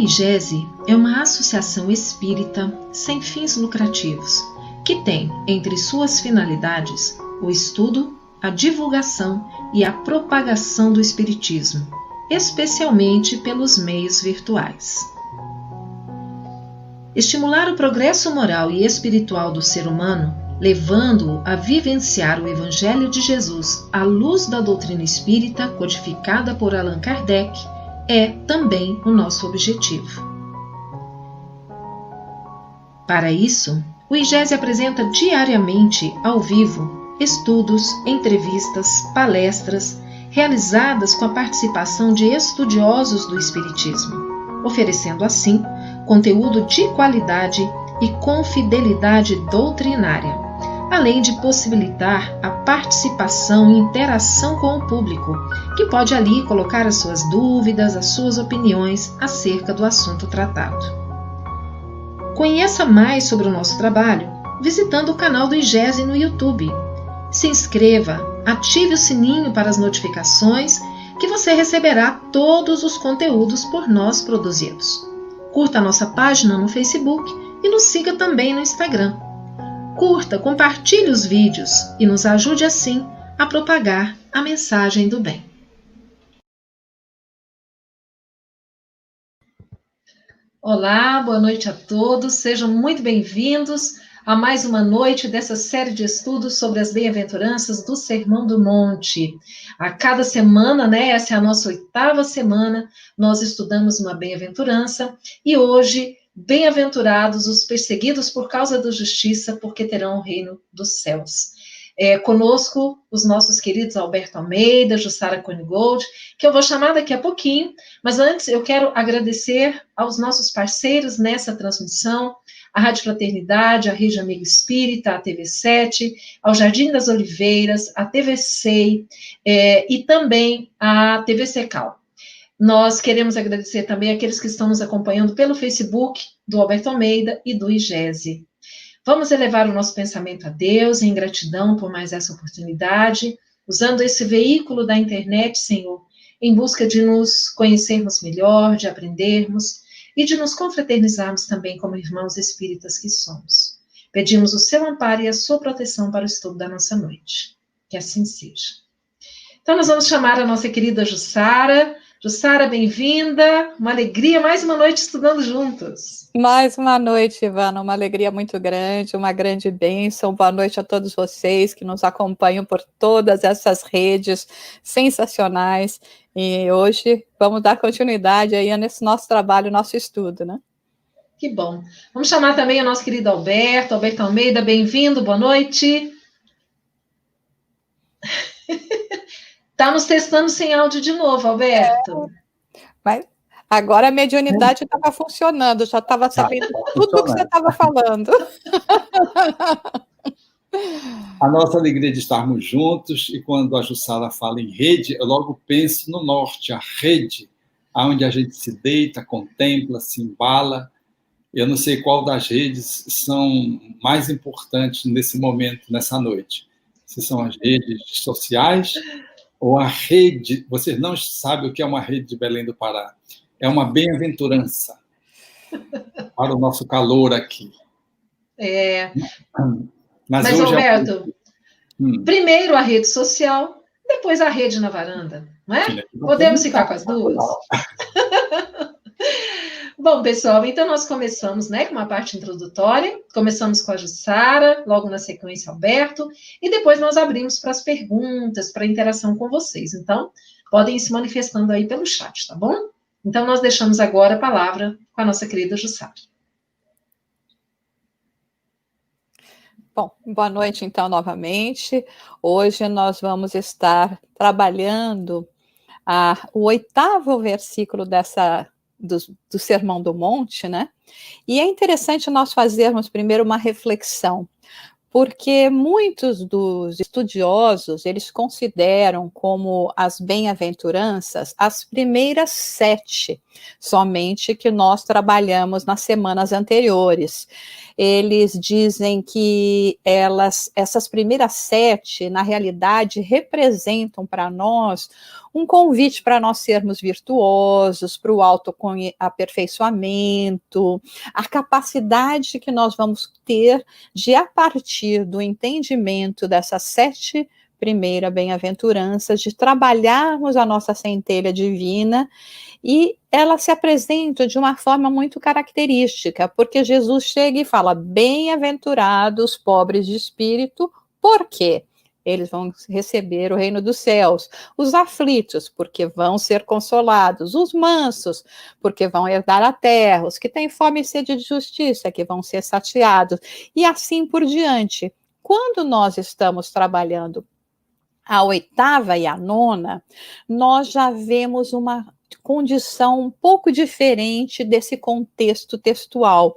IGESE é uma associação espírita sem fins lucrativos, que tem entre suas finalidades o estudo, a divulgação e a propagação do espiritismo, especialmente pelos meios virtuais. Estimular o progresso moral e espiritual do ser humano, levando-o a vivenciar o Evangelho de Jesus à luz da doutrina espírita codificada por Allan Kardec, é também o nosso objetivo. Para isso, o IGESE apresenta diariamente, ao vivo, estudos, entrevistas, palestras, realizadas com a participação de estudiosos do Espiritismo, oferecendo assim conteúdo de qualidade e com fidelidade doutrinária, além de possibilitar a participação e interação com o público, que pode ali colocar as suas dúvidas, as suas opiniões acerca do assunto tratado. Conheça mais sobre o nosso trabalho visitando o canal do IGESE no YouTube. Se inscreva, ative o sininho para as notificações, que você receberá todos os conteúdos por nós produzidos. Curta a nossa página no Facebook e nos siga também no Instagram. Curta, compartilhe os vídeos e nos ajude assim a propagar a mensagem do bem. Olá, boa noite a todos, sejam muito bem-vindos a mais uma noite dessa série de estudos sobre as bem-aventuranças do Sermão do Monte. A cada semana, essa é a nossa 8ª semana, nós estudamos uma bem-aventurança e hoje, bem-aventurados os perseguidos por causa da justiça, porque terão o reino dos céus. Conosco os nossos queridos Alberto Almeida, Jussara Conigold, que eu vou chamar daqui a pouquinho, mas antes eu quero agradecer aos nossos parceiros nessa transmissão, a Rádio Fraternidade, a Rede Amigo Espírita, a TV7, ao Jardim das Oliveiras, a TV SEI e também a TV Secal. Nós queremos agradecer também aqueles que estão nos acompanhando pelo Facebook do Alberto Almeida e do IGESE. Vamos elevar o nosso pensamento a Deus em gratidão por mais essa oportunidade, usando esse veículo da internet, Senhor, em busca de nos conhecermos melhor, de aprendermos e de nos confraternizarmos também como irmãos espíritas que somos. Pedimos o seu amparo e a sua proteção para o estudo da nossa noite. Que assim seja. Então, nós vamos chamar a nossa querida Jussara. Jussara, bem-vinda. Uma alegria, mais uma noite estudando juntos. Mais uma noite, Ivana, uma alegria muito grande, uma grande bênção. Boa noite a todos vocês que nos acompanham por todas essas redes sensacionais. E hoje vamos dar continuidade aí nesse nosso trabalho, nosso estudo, né? Que bom. Vamos chamar também o nosso querido Alberto Almeida, bem-vindo, boa noite. Tá nos testando sem áudio de novo, Alberto. Mas agora a mediunidade estava funcionando, já estava sabendo tudo o que você estava falando. A nossa alegria de estarmos juntos, e quando a Jussara fala em rede, eu logo penso no norte, a rede, onde a gente se deita, contempla, se embala. Eu não sei qual das redes são mais importantes nesse momento, nessa noite. Se são as redes sociais ou a rede... Vocês não sabem o que é uma rede de Belém do Pará. É uma bem-aventurança para o nosso calor aqui. Mas hoje Alberto, primeiro a rede social, depois a rede na varanda, não é? Podemos ficar com as duas? Bom, pessoal, então nós começamos, com uma parte introdutória, começamos com a Jussara, logo na sequência Alberto, e depois nós abrimos para as perguntas, para a interação com vocês. Então, podem ir se manifestando aí pelo chat, tá bom? Então, nós deixamos agora a palavra com a nossa querida Jussara. Bom, boa noite, então, novamente. Hoje nós vamos estar trabalhando o 8º versículo do Sermão do Monte, né? E é interessante nós fazermos primeiro uma reflexão, porque muitos dos estudiosos, eles consideram como as bem-aventuranças as primeiras 7, somente que nós trabalhamos nas semanas anteriores. eles dizem que essas primeiras 7, na realidade, representam para nós um convite para nós sermos virtuosos, para o autoaperfeiçoamento, a capacidade que nós vamos ter de, a partir do entendimento dessas 7 primeiras bem-aventuranças, de trabalharmos a nossa centelha divina, e ela se apresenta de uma forma muito característica, porque Jesus chega e fala: bem-aventurados os pobres de espírito, por quê? Eles vão receber o reino dos céus. Os aflitos, porque vão ser consolados. Os mansos, porque vão herdar a terra. Os que têm fome e sede de justiça, que vão ser saciados. E assim por diante. Quando nós estamos trabalhando a 8ª e a 9ª, nós já vemos uma condição um pouco diferente desse contexto textual,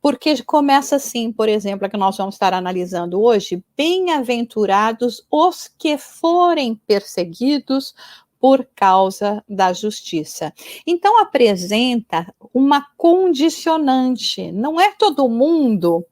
porque começa assim, por exemplo, a que nós vamos estar analisando hoje: bem-aventurados os que forem perseguidos por causa da justiça. Então apresenta uma condicionante, não é todo mundo,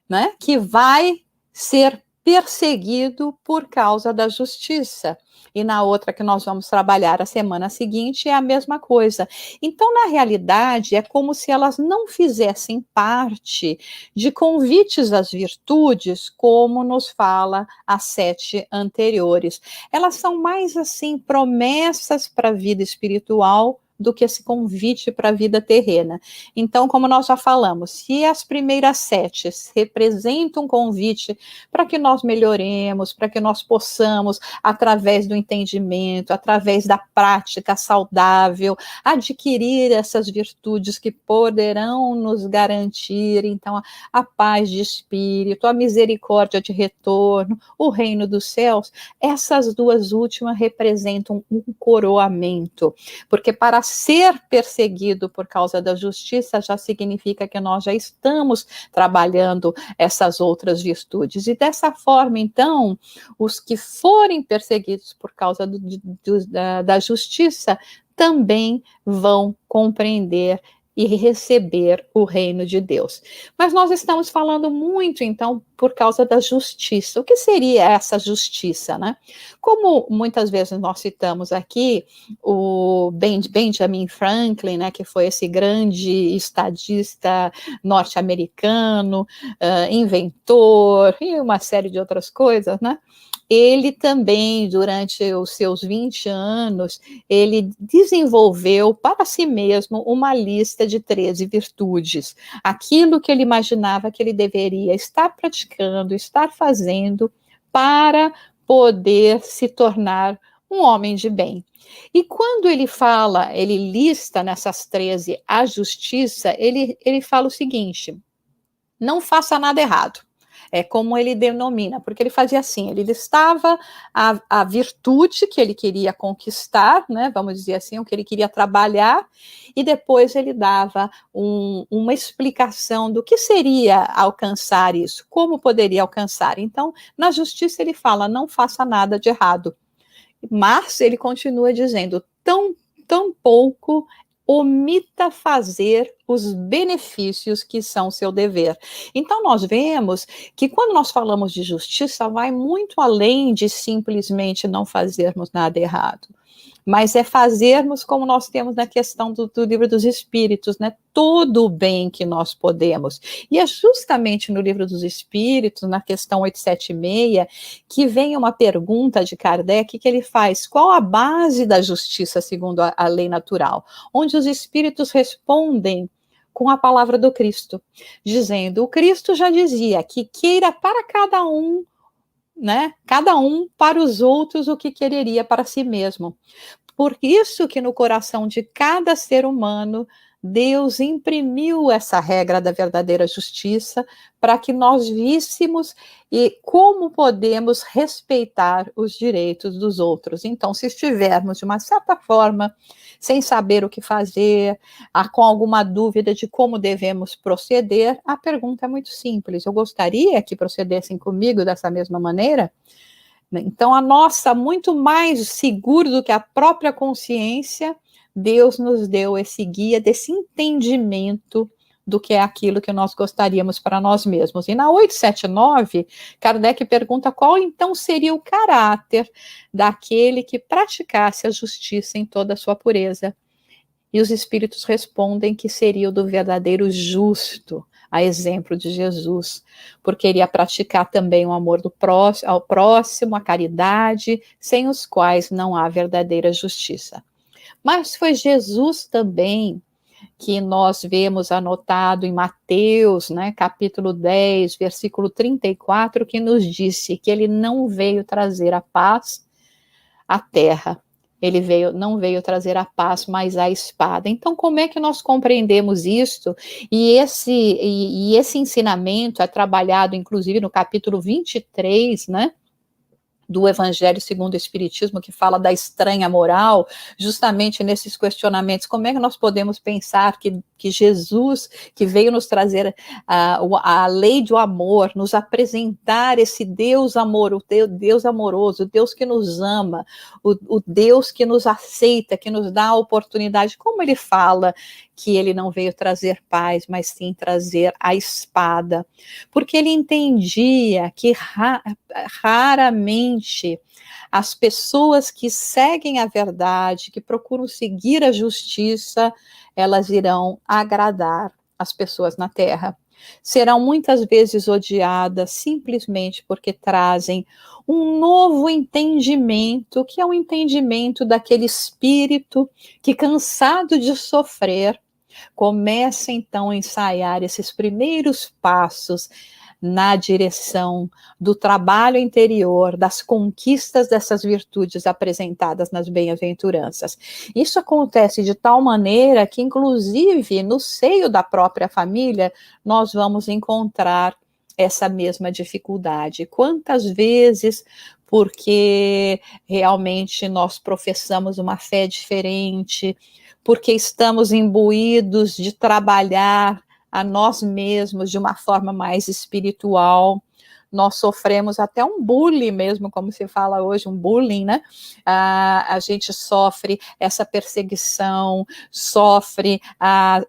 né, que vai ser perseguido por causa da justiça. E na outra que nós vamos trabalhar a semana seguinte é a mesma coisa. Então, na realidade, é como se elas não fizessem parte de convites às virtudes, como nos fala as 7 anteriores. Elas são mais, assim, promessas para a vida espiritual do que esse convite para a vida terrena. Então, como nós já falamos, se as primeiras 7 representam um convite para que nós melhoremos, para que nós possamos, através do entendimento, através da prática saudável, adquirir essas virtudes que poderão nos garantir, então, a paz de espírito, a misericórdia de retorno, o reino dos céus, essas 2 últimas representam um coroamento, porque para ser perseguido por causa da justiça já significa que nós já estamos trabalhando essas outras virtudes. E dessa forma, então, os que forem perseguidos por causa da justiça também vão compreender e receber o reino de Deus. Mas nós estamos falando muito, então, por causa da justiça. O que seria essa justiça, né? Como muitas vezes nós citamos aqui o Benjamin Franklin, né, que foi esse grande estadista norte-americano, inventor e uma série de outras coisas, né? Ele também, durante os seus 20 anos, ele desenvolveu para si mesmo uma lista de 13 virtudes. Aquilo que ele imaginava que ele deveria estar praticando, estar fazendo para poder se tornar um homem de bem. E quando ele fala, ele lista nessas 13 a justiça, ele fala o seguinte: não faça nada errado. É como ele denomina, porque ele fazia assim, ele listava a virtude que ele queria conquistar, né, vamos dizer assim, o que ele queria trabalhar, e depois ele dava uma explicação do que seria alcançar isso, como poderia alcançar. Então, na justiça ele fala, não faça nada de errado, mas ele continua dizendo, tão pouco omita fazer os benefícios que são seu dever. Então, nós vemos que quando nós falamos de justiça, vai muito além de simplesmente não fazermos nada errado, mas é fazermos como nós temos na questão do Livro dos Espíritos, né? Todo o bem que nós podemos. E é justamente no Livro dos Espíritos, na questão 876, que vem uma pergunta de Kardec que ele faz: qual a base da justiça segundo a lei natural? Onde os espíritos respondem com a palavra do Cristo, dizendo, o Cristo já dizia que queira para cada um, né? Cada um para os outros o que quereria para si mesmo. Por isso que no coração de cada ser humano, Deus imprimiu essa regra da verdadeira justiça para que nós víssemos e como podemos respeitar os direitos dos outros. Então, se estivermos de uma certa forma sem saber o que fazer, com alguma dúvida de como devemos proceder, a pergunta é muito simples. Eu gostaria que procedessem comigo dessa mesma maneira? Então, a nossa, muito mais seguro do que a própria consciência, Deus nos deu esse guia desse entendimento do que é aquilo que nós gostaríamos para nós mesmos. E na 879, Kardec pergunta qual então seria o caráter daquele que praticasse a justiça em toda a sua pureza. E os espíritos respondem que seria o do verdadeiro justo, a exemplo de Jesus, porque iria praticar também o amor ao próximo, a caridade, sem os quais não há verdadeira justiça. Mas foi Jesus também que nós vemos anotado em Mateus, né, capítulo 10, versículo 34, que nos disse que ele não veio trazer a paz à terra. Ele não veio trazer a paz, mas a espada. Então, como é que nós compreendemos isto? E esse ensinamento é trabalhado, inclusive, no capítulo 23, né? Do Evangelho segundo o Espiritismo, que fala da estranha moral, justamente nesses questionamentos. Como é que nós podemos pensar que Jesus, que veio nos trazer a lei do amor, nos apresentar esse Deus amor, o Deus amoroso, o Deus que nos ama, o Deus que nos aceita, que nos dá a oportunidade, como ele fala que ele não veio trazer paz, mas sim trazer a espada, porque ele entendia que raramente as pessoas que seguem a verdade, que procuram seguir a justiça, elas irão agradar as pessoas na Terra. Serão muitas vezes odiadas simplesmente porque trazem um novo entendimento, que é o entendimento daquele espírito que, cansado de sofrer, começa então a ensaiar esses primeiros passos na direção do trabalho interior, das conquistas dessas virtudes apresentadas nas bem-aventuranças. Isso acontece de tal maneira que, inclusive, no seio da própria família, nós vamos encontrar essa mesma dificuldade. Quantas vezes, porque realmente nós professamos uma fé diferente, porque estamos imbuídos de trabalhar a nós mesmos de uma forma mais espiritual, nós sofremos até um bullying mesmo, como se fala hoje, um bullying, né? A gente sofre essa perseguição, sofre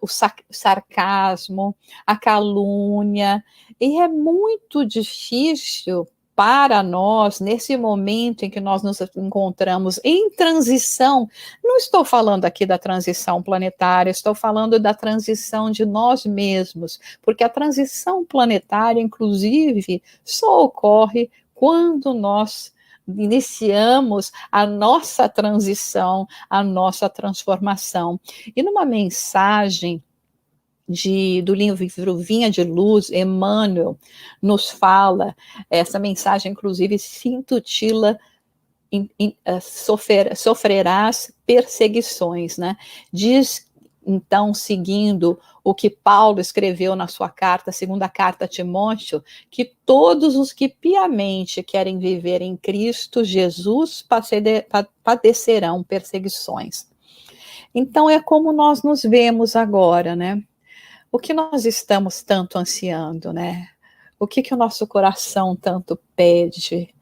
o sarcasmo, a calúnia, e é muito difícil para nós, nesse momento em que nós nos encontramos em transição. Não estou falando aqui da transição planetária, estou falando da transição de nós mesmos, porque a transição planetária, inclusive, só ocorre quando nós iniciamos a nossa transição, a nossa transformação. E numa mensagem do livro Vinha de Luz, Emmanuel nos fala, essa mensagem inclusive se intitula Sofrerás perseguições, né? Diz, então, seguindo o que Paulo escreveu na sua carta, segunda carta a Timóteo, que todos os que piamente querem viver em Cristo Jesus padecerão perseguições. Então, é como nós nos vemos agora, né? O que nós estamos tanto ansiando, né? O que o nosso coração tanto pede?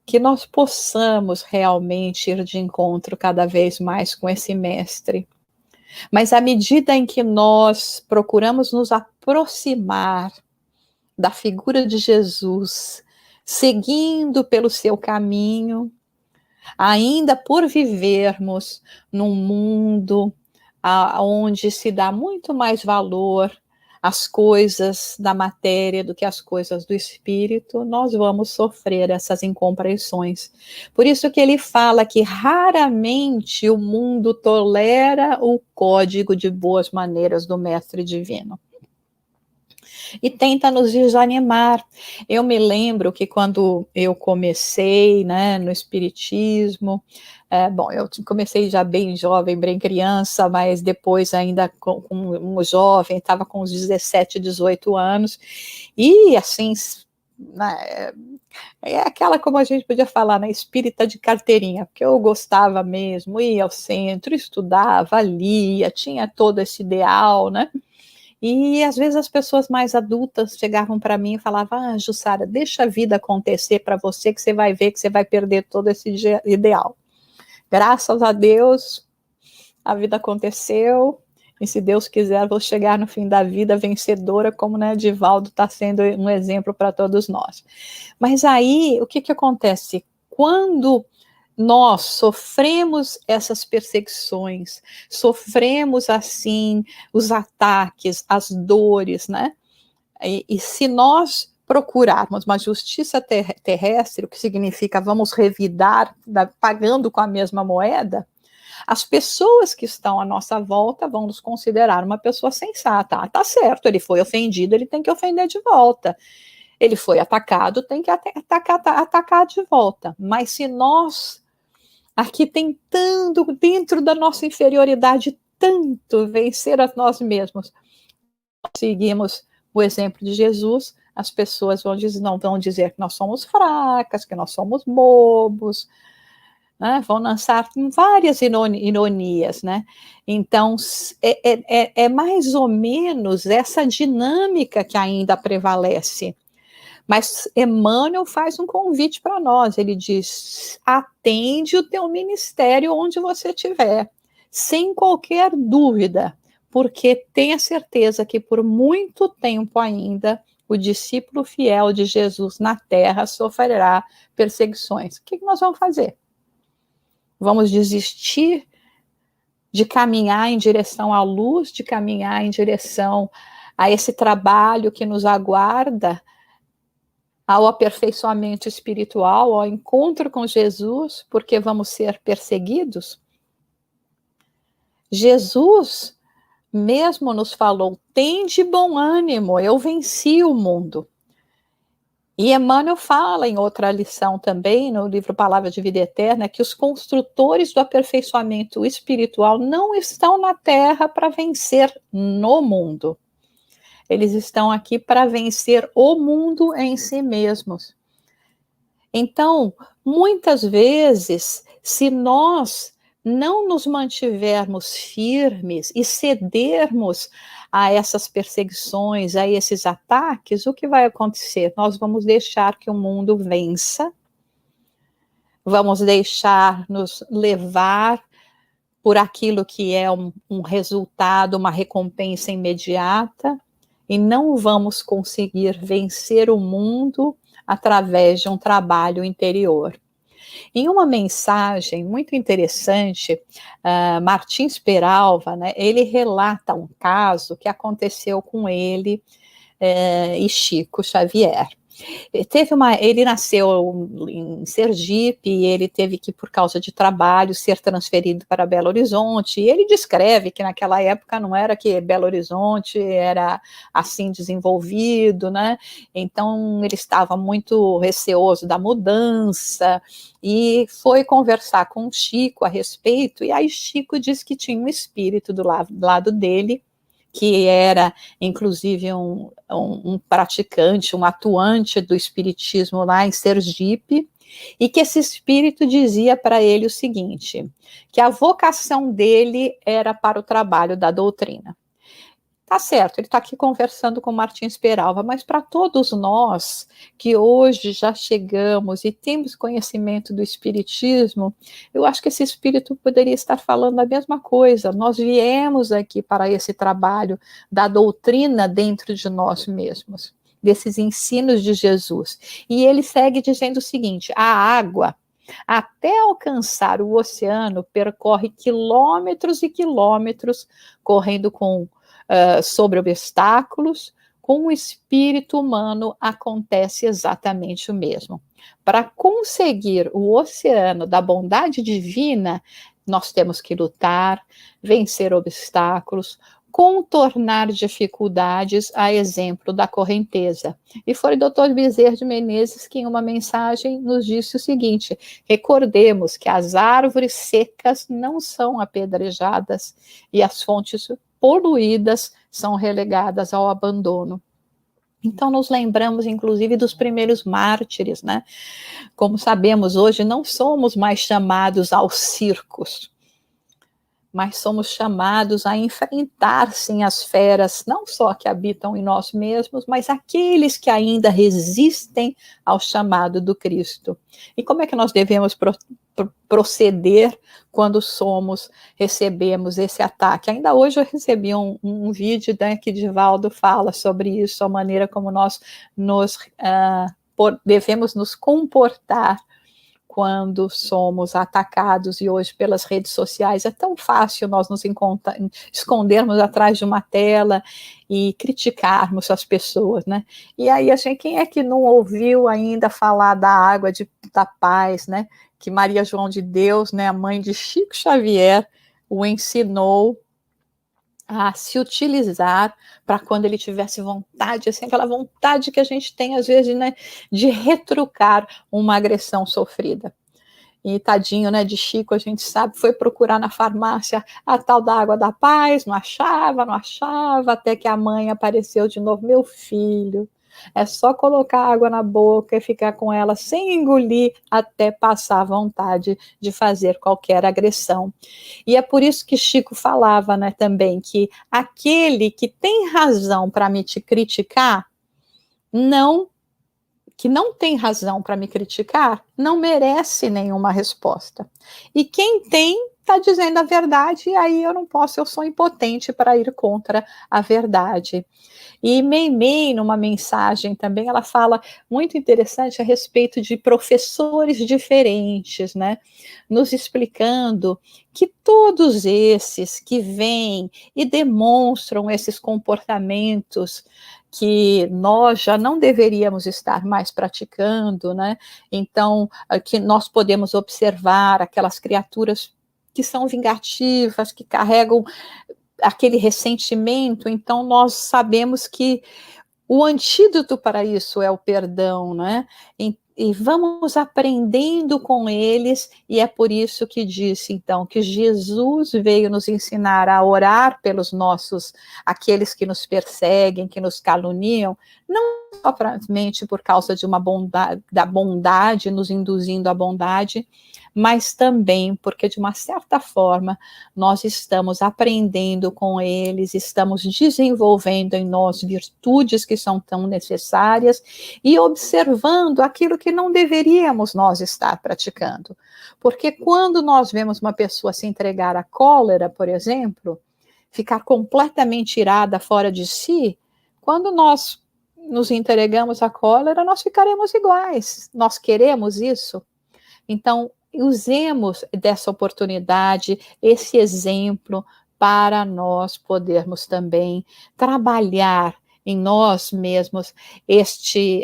Que nós possamos realmente ir de encontro cada vez mais com esse mestre. Mas à medida em que nós procuramos nos aproximar da figura de Jesus, seguindo pelo seu caminho, ainda por vivermos num mundo onde se dá muito mais valor às coisas da matéria do que às coisas do espírito, nós vamos sofrer essas incompreensões. Por isso que ele fala que raramente o mundo tolera o código de boas maneiras do Mestre Divino. E tenta nos desanimar. Eu me lembro que quando eu comecei, né, no Espiritismo, eu comecei já bem jovem, bem criança, mas depois ainda com um jovem, estava com uns 17, 18 anos, e assim, né, é aquela, como a gente podia falar, né, espírita de carteirinha, porque eu gostava mesmo, ia ao centro, estudava, lia, tinha todo esse ideal, né? E às vezes as pessoas mais adultas chegavam para mim e falavam: Jussara, deixa a vida acontecer para você, que você vai ver que você vai perder todo esse ideal. Graças a Deus, a vida aconteceu e se Deus quiser, vou chegar no fim da vida vencedora, como, né, Divaldo está sendo um exemplo para todos nós. Mas aí, o que acontece? Quando nós sofremos essas perseguições, sofremos, assim, os ataques, as dores, né? E se nós procurarmos uma justiça terrestre, o que significa vamos revidar, pagando com a mesma moeda, as pessoas que estão à nossa volta vão nos considerar uma pessoa sensata. Tá certo, ele foi ofendido, ele tem que ofender de volta. Ele foi atacado, tem que atacar de volta. Mas se nós, aqui tentando, dentro da nossa inferioridade, tanto vencer a nós mesmos, seguimos o exemplo de Jesus, as pessoas não vão dizer que nós somos fracas, que nós somos bobos, né? Vão lançar várias ironias, né? Então, é mais ou menos essa dinâmica que ainda prevalece. Mas Emmanuel faz um convite para nós, ele diz, atende o teu ministério onde você estiver, sem qualquer dúvida, porque tenha certeza que por muito tempo ainda o discípulo fiel de Jesus na terra sofrerá perseguições. O que nós vamos fazer? Vamos desistir de caminhar em direção à luz, de caminhar em direção a esse trabalho que nos aguarda, ao aperfeiçoamento espiritual, ao encontro com Jesus, porque vamos ser perseguidos? Jesus mesmo nos falou, tende bom ânimo, eu venci o mundo. E Emmanuel fala em outra lição também, no livro Palavra de Vida Eterna, que os construtores do aperfeiçoamento espiritual não estão na Terra para vencer no mundo. Eles estão aqui para vencer o mundo em si mesmos. Então, muitas vezes, se nós não nos mantivermos firmes e cedermos a essas perseguições, a esses ataques, o que vai acontecer? Nós vamos deixar que o mundo vença, vamos deixar nos levar por aquilo que é um resultado, uma recompensa imediata, e não vamos conseguir vencer o mundo através de um trabalho interior. Em uma mensagem muito interessante, Martins Peralva, né, ele relata um caso que aconteceu com ele e Chico Xavier. Ele nasceu em Sergipe e ele teve que, por causa de trabalho, ser transferido para Belo Horizonte. E ele descreve que naquela época não era que Belo Horizonte era assim desenvolvido, né? Então ele estava muito receoso da mudança e foi conversar com o Chico a respeito. E aí Chico disse que tinha um espírito do lado dele, que era, inclusive, um praticante, um atuante do espiritismo lá em Sergipe, e que esse espírito dizia para ele o seguinte, que a vocação dele era para o trabalho da doutrina. Tá certo, ele está aqui conversando com Martins Peralva, mas para todos nós que hoje já chegamos e temos conhecimento do espiritismo, eu acho que esse espírito poderia estar falando a mesma coisa. Nós viemos aqui para esse trabalho da doutrina dentro de nós mesmos, desses ensinos de Jesus. E ele segue dizendo o seguinte, a água, até alcançar o oceano, percorre quilômetros e quilômetros, correndo sobre obstáculos. Com o espírito humano acontece exatamente o mesmo. Para conseguir o oceano da bondade divina, nós temos que lutar, vencer obstáculos, contornar dificuldades, a exemplo da correnteza. E foi o Dr. Bezerra de Menezes que, em uma mensagem, nos disse o seguinte: recordemos que as árvores secas não são apedrejadas e as fontes poluídas são relegadas ao abandono. Então, nos lembramos, inclusive, dos primeiros mártires, né? Como sabemos, hoje não somos mais chamados aos circos. mas somos chamados a enfrentar, sim, as feras, não só que habitam em nós mesmos, mas aqueles que ainda resistem ao chamado do Cristo. E como é que nós devemos proceder quando recebemos esse ataque? Ainda hoje eu recebi um vídeo, né, que Divaldo fala sobre isso, a maneira como nós devemos nos comportar quando somos atacados, e hoje pelas redes sociais é tão fácil nós nos escondermos atrás de uma tela e criticarmos as pessoas, né? E aí, quem é que não ouviu ainda falar da água da paz, né? Que Maria João de Deus, né, a mãe de Chico Xavier, o ensinou a se utilizar para quando ele tivesse vontade, assim, aquela vontade que a gente tem às vezes, né, de retrucar uma agressão sofrida. E tadinho, né, de Chico, a gente sabe, foi procurar na farmácia a tal da água da paz, não achava, até que a mãe apareceu de novo: meu filho, é só colocar água na boca e ficar com ela sem engolir até passar a vontade de fazer qualquer agressão. E é por isso que Chico falava, né, também, que aquele que tem razão para me te criticar, que não tem razão para me criticar, não merece nenhuma resposta. E quem tem, está dizendo a verdade, e aí eu sou impotente para ir contra a verdade. E Meimei, numa mensagem também, ela fala muito interessante a respeito de professores diferentes, né? Nos explicando que todos esses que vêm e demonstram esses comportamentos que nós já não deveríamos estar mais praticando, né? Então, que nós podemos observar aquelas criaturas que são vingativas, que carregam aquele ressentimento. Então nós sabemos que o antídoto para isso é o perdão, né? E vamos aprendendo com eles, e é por isso que disse, então, que Jesus veio nos ensinar a orar pelos aqueles que nos perseguem, que nos caluniam, não somente por causa de da bondade, nos induzindo à bondade, mas também porque, de uma certa forma, nós estamos aprendendo com eles, estamos desenvolvendo em nós virtudes que são tão necessárias e observando aquilo que não deveríamos nós estar praticando. Porque quando nós vemos uma pessoa se entregar à cólera, por exemplo, ficar completamente irada, fora de si, quando nós nos entregamos à cólera, nós ficaremos iguais. Nós queremos isso? Então, usemos dessa oportunidade, esse exemplo, para nós podermos também trabalhar em nós mesmos.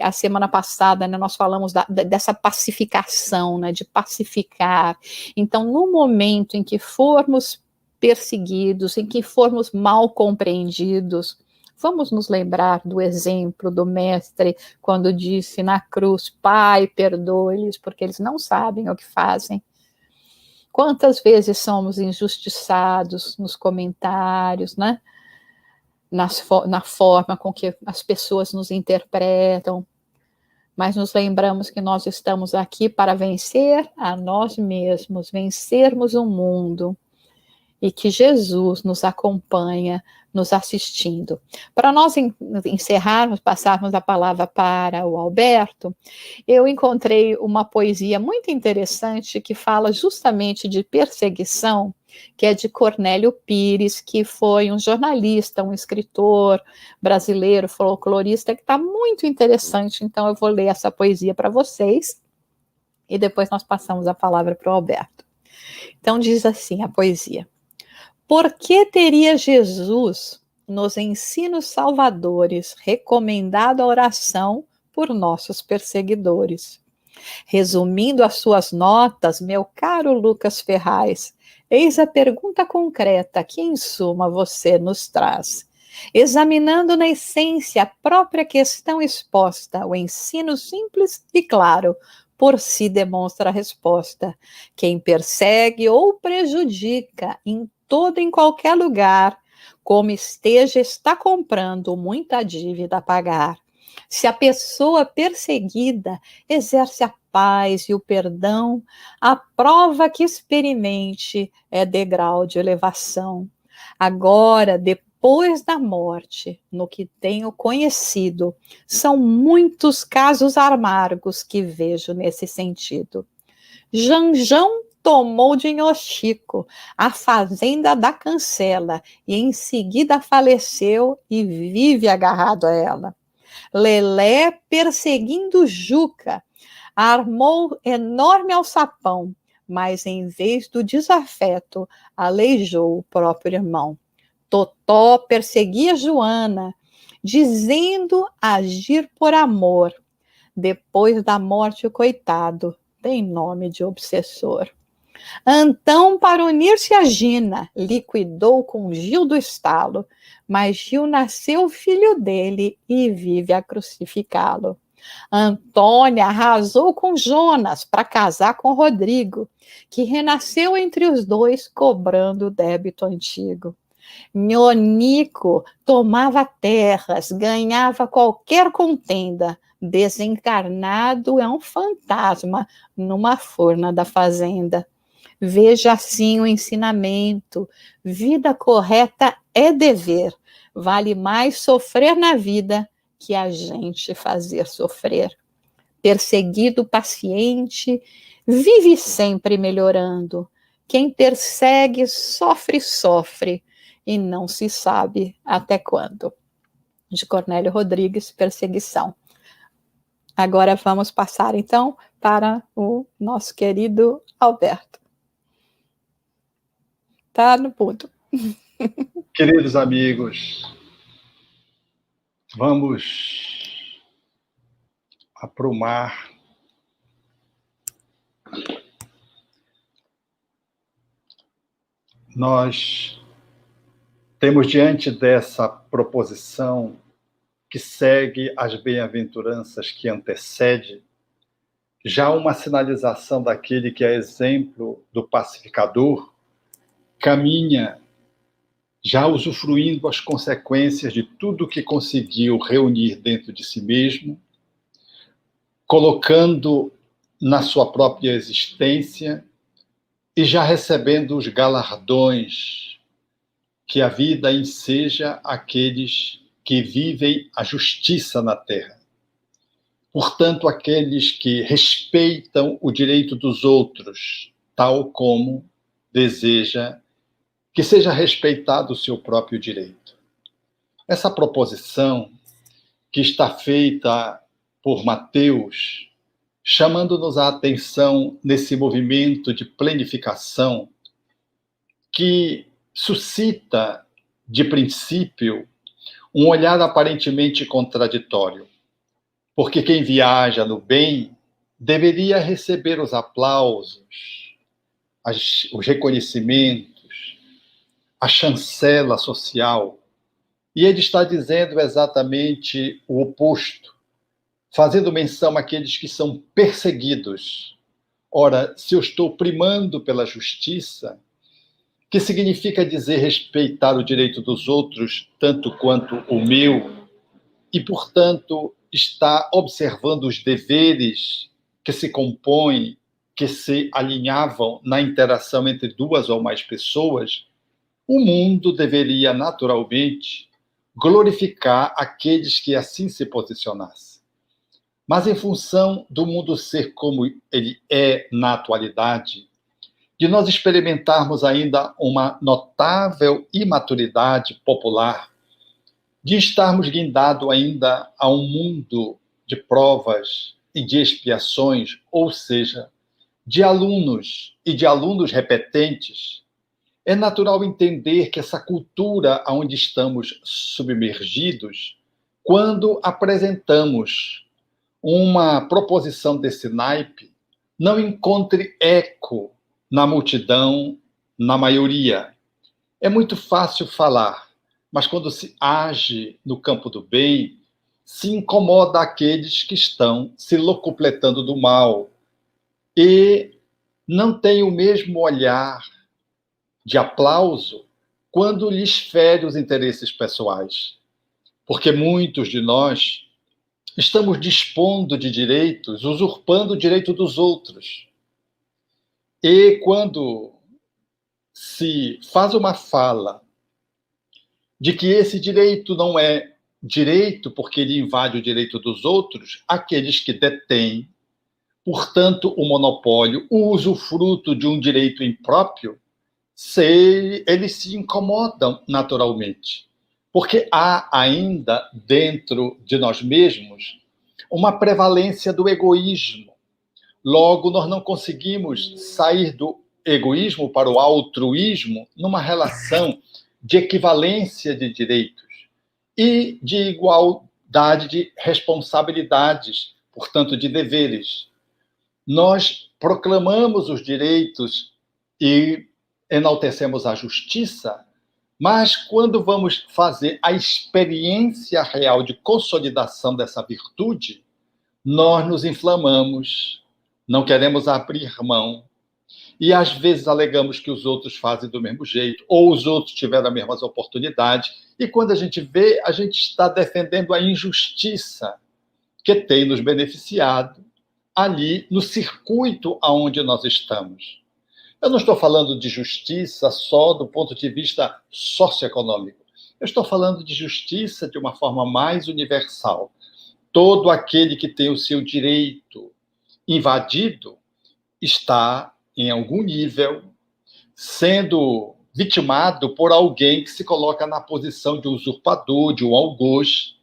A semana passada, né, nós falamos dessa pacificação, né, de pacificar. Então, no momento em que formos perseguidos, em que formos mal compreendidos, vamos nos lembrar do exemplo do Mestre, quando disse na cruz: Pai, perdoe-lhes, porque eles não sabem o que fazem. Quantas vezes somos injustiçados nos comentários, né? Na forma com que as pessoas nos interpretam, mas nos lembramos que nós estamos aqui para vencer a nós mesmos, vencermos o mundo, e que Jesus nos acompanha, nos assistindo. Para nós encerrarmos, passarmos a palavra para o Alberto, eu encontrei uma poesia muito interessante que fala justamente de perseguição, que é de Cornélio Pires, que foi um jornalista, um escritor brasileiro, folclorista, que está muito interessante. Então eu vou ler essa poesia para vocês e depois nós passamos a palavra para o Alberto. Então diz assim a poesia: por que teria Jesus, nos ensinos salvadores, recomendado a oração por nossos perseguidores? Resumindo as suas notas, meu caro Lucas Ferraz, eis a pergunta concreta que, em suma, você nos traz. Examinando na essência a própria questão exposta, o ensino simples e claro, por si demonstra a resposta. Quem persegue ou prejudica em qualquer lugar, como esteja, está comprando muita dívida a pagar. Se a pessoa perseguida exerce a paz e o perdão, a prova que experimente é degrau de elevação. Agora, depois da morte, no que tenho conhecido, são muitos casos amargos que vejo nesse sentido. Janjão tomou de Inhochico a fazenda da Cancela e em seguida faleceu e vive agarrado a ela. Lelé, perseguindo Juca, armou enorme alçapão, mas em vez do desafeto, aleijou o próprio irmão. Totó perseguia Joana, dizendo agir por amor. Depois da morte, o coitado tem nome de obsessor. Antão, para unir-se a Gina, liquidou com Gil do Estalo, mas Gil nasceu filho dele e vive a crucificá-lo. Antônia arrasou com Jonas para casar com Rodrigo, que renasceu entre os dois cobrando o débito antigo. Nhonico tomava terras, ganhava qualquer contenda, desencarnado é um fantasma numa forna da fazenda. Veja assim o ensinamento: vida correta é dever, vale mais sofrer na vida que a gente fazer sofrer. Perseguido paciente, vive sempre melhorando. Quem persegue sofre, sofre, e não se sabe até quando. De Cornélio Rodrigues, Perseguição. Agora vamos passar, então, para o nosso querido Alberto. Tá no ponto. Queridos amigos, vamos aprumar nós temos diante dessa proposição que segue as bem-aventuranças que antecede, já uma sinalização daquele que é exemplo do pacificador, caminha já usufruindo as consequências de tudo que conseguiu reunir dentro de si mesmo, colocando na sua própria existência e já recebendo os galardões que a vida enseja àqueles que vivem a justiça na terra. Portanto, aqueles que respeitam o direito dos outros, tal como deseja que seja respeitado o seu próprio direito. Essa proposição, que está feita por Mateus, chamando-nos a atenção nesse movimento de planificação, que suscita, de princípio, um olhar aparentemente contraditório, porque quem viaja no bem deveria receber os aplausos, os reconhecimentos, a chancela social, e ele está dizendo exatamente o oposto, fazendo menção àqueles que são perseguidos. Ora, se eu estou primando pela justiça, que significa dizer respeitar o direito dos outros tanto quanto o meu, e, portanto, está observando os deveres que se compõem, que se alinhavam na interação entre duas ou mais pessoas, o mundo deveria, naturalmente, glorificar aqueles que assim se posicionassem. Mas, em função do mundo ser como ele é na atualidade, de nós experimentarmos ainda uma notável imaturidade popular, de estarmos guindados ainda a um mundo de provas e de expiações, ou seja, de alunos e de alunos repetentes, é natural entender que essa cultura onde estamos submergidos, quando apresentamos uma proposição desse naipe, não encontre eco na multidão, na maioria. É muito fácil falar, mas quando se age no campo do bem, se incomoda aqueles que estão se locupletando do mal e não têm o mesmo olhar de aplauso quando lhes fere os interesses pessoais. Porque muitos de nós estamos dispondo de direitos, usurpando o direito dos outros. E quando se faz uma fala de que esse direito não é direito porque ele invade o direito dos outros, aqueles que detêm, portanto, o monopólio, o usufruto de um direito impróprio, eles se incomodam naturalmente. Porque há ainda, dentro de nós mesmos, uma prevalência do egoísmo. Logo, nós não conseguimos sair do egoísmo para o altruísmo numa relação de equivalência de direitos e de igualdade de responsabilidades, portanto, de deveres. Nós proclamamos os direitos e enaltecemos a justiça, mas quando vamos fazer a experiência real de consolidação dessa virtude, nós nos inflamamos, não queremos abrir mão, e às vezes alegamos que os outros fazem do mesmo jeito, ou os outros tiveram as mesmas oportunidades, e quando a gente vê, a gente está defendendo a injustiça que tem nos beneficiado ali no circuito aonde nós estamos. Eu não estou falando de justiça só do ponto de vista socioeconômico. Eu estou falando de justiça de uma forma mais universal. Todo aquele que tem o seu direito invadido está, em algum nível, sendo vitimado por alguém que se coloca na posição de usurpador, de um algoz,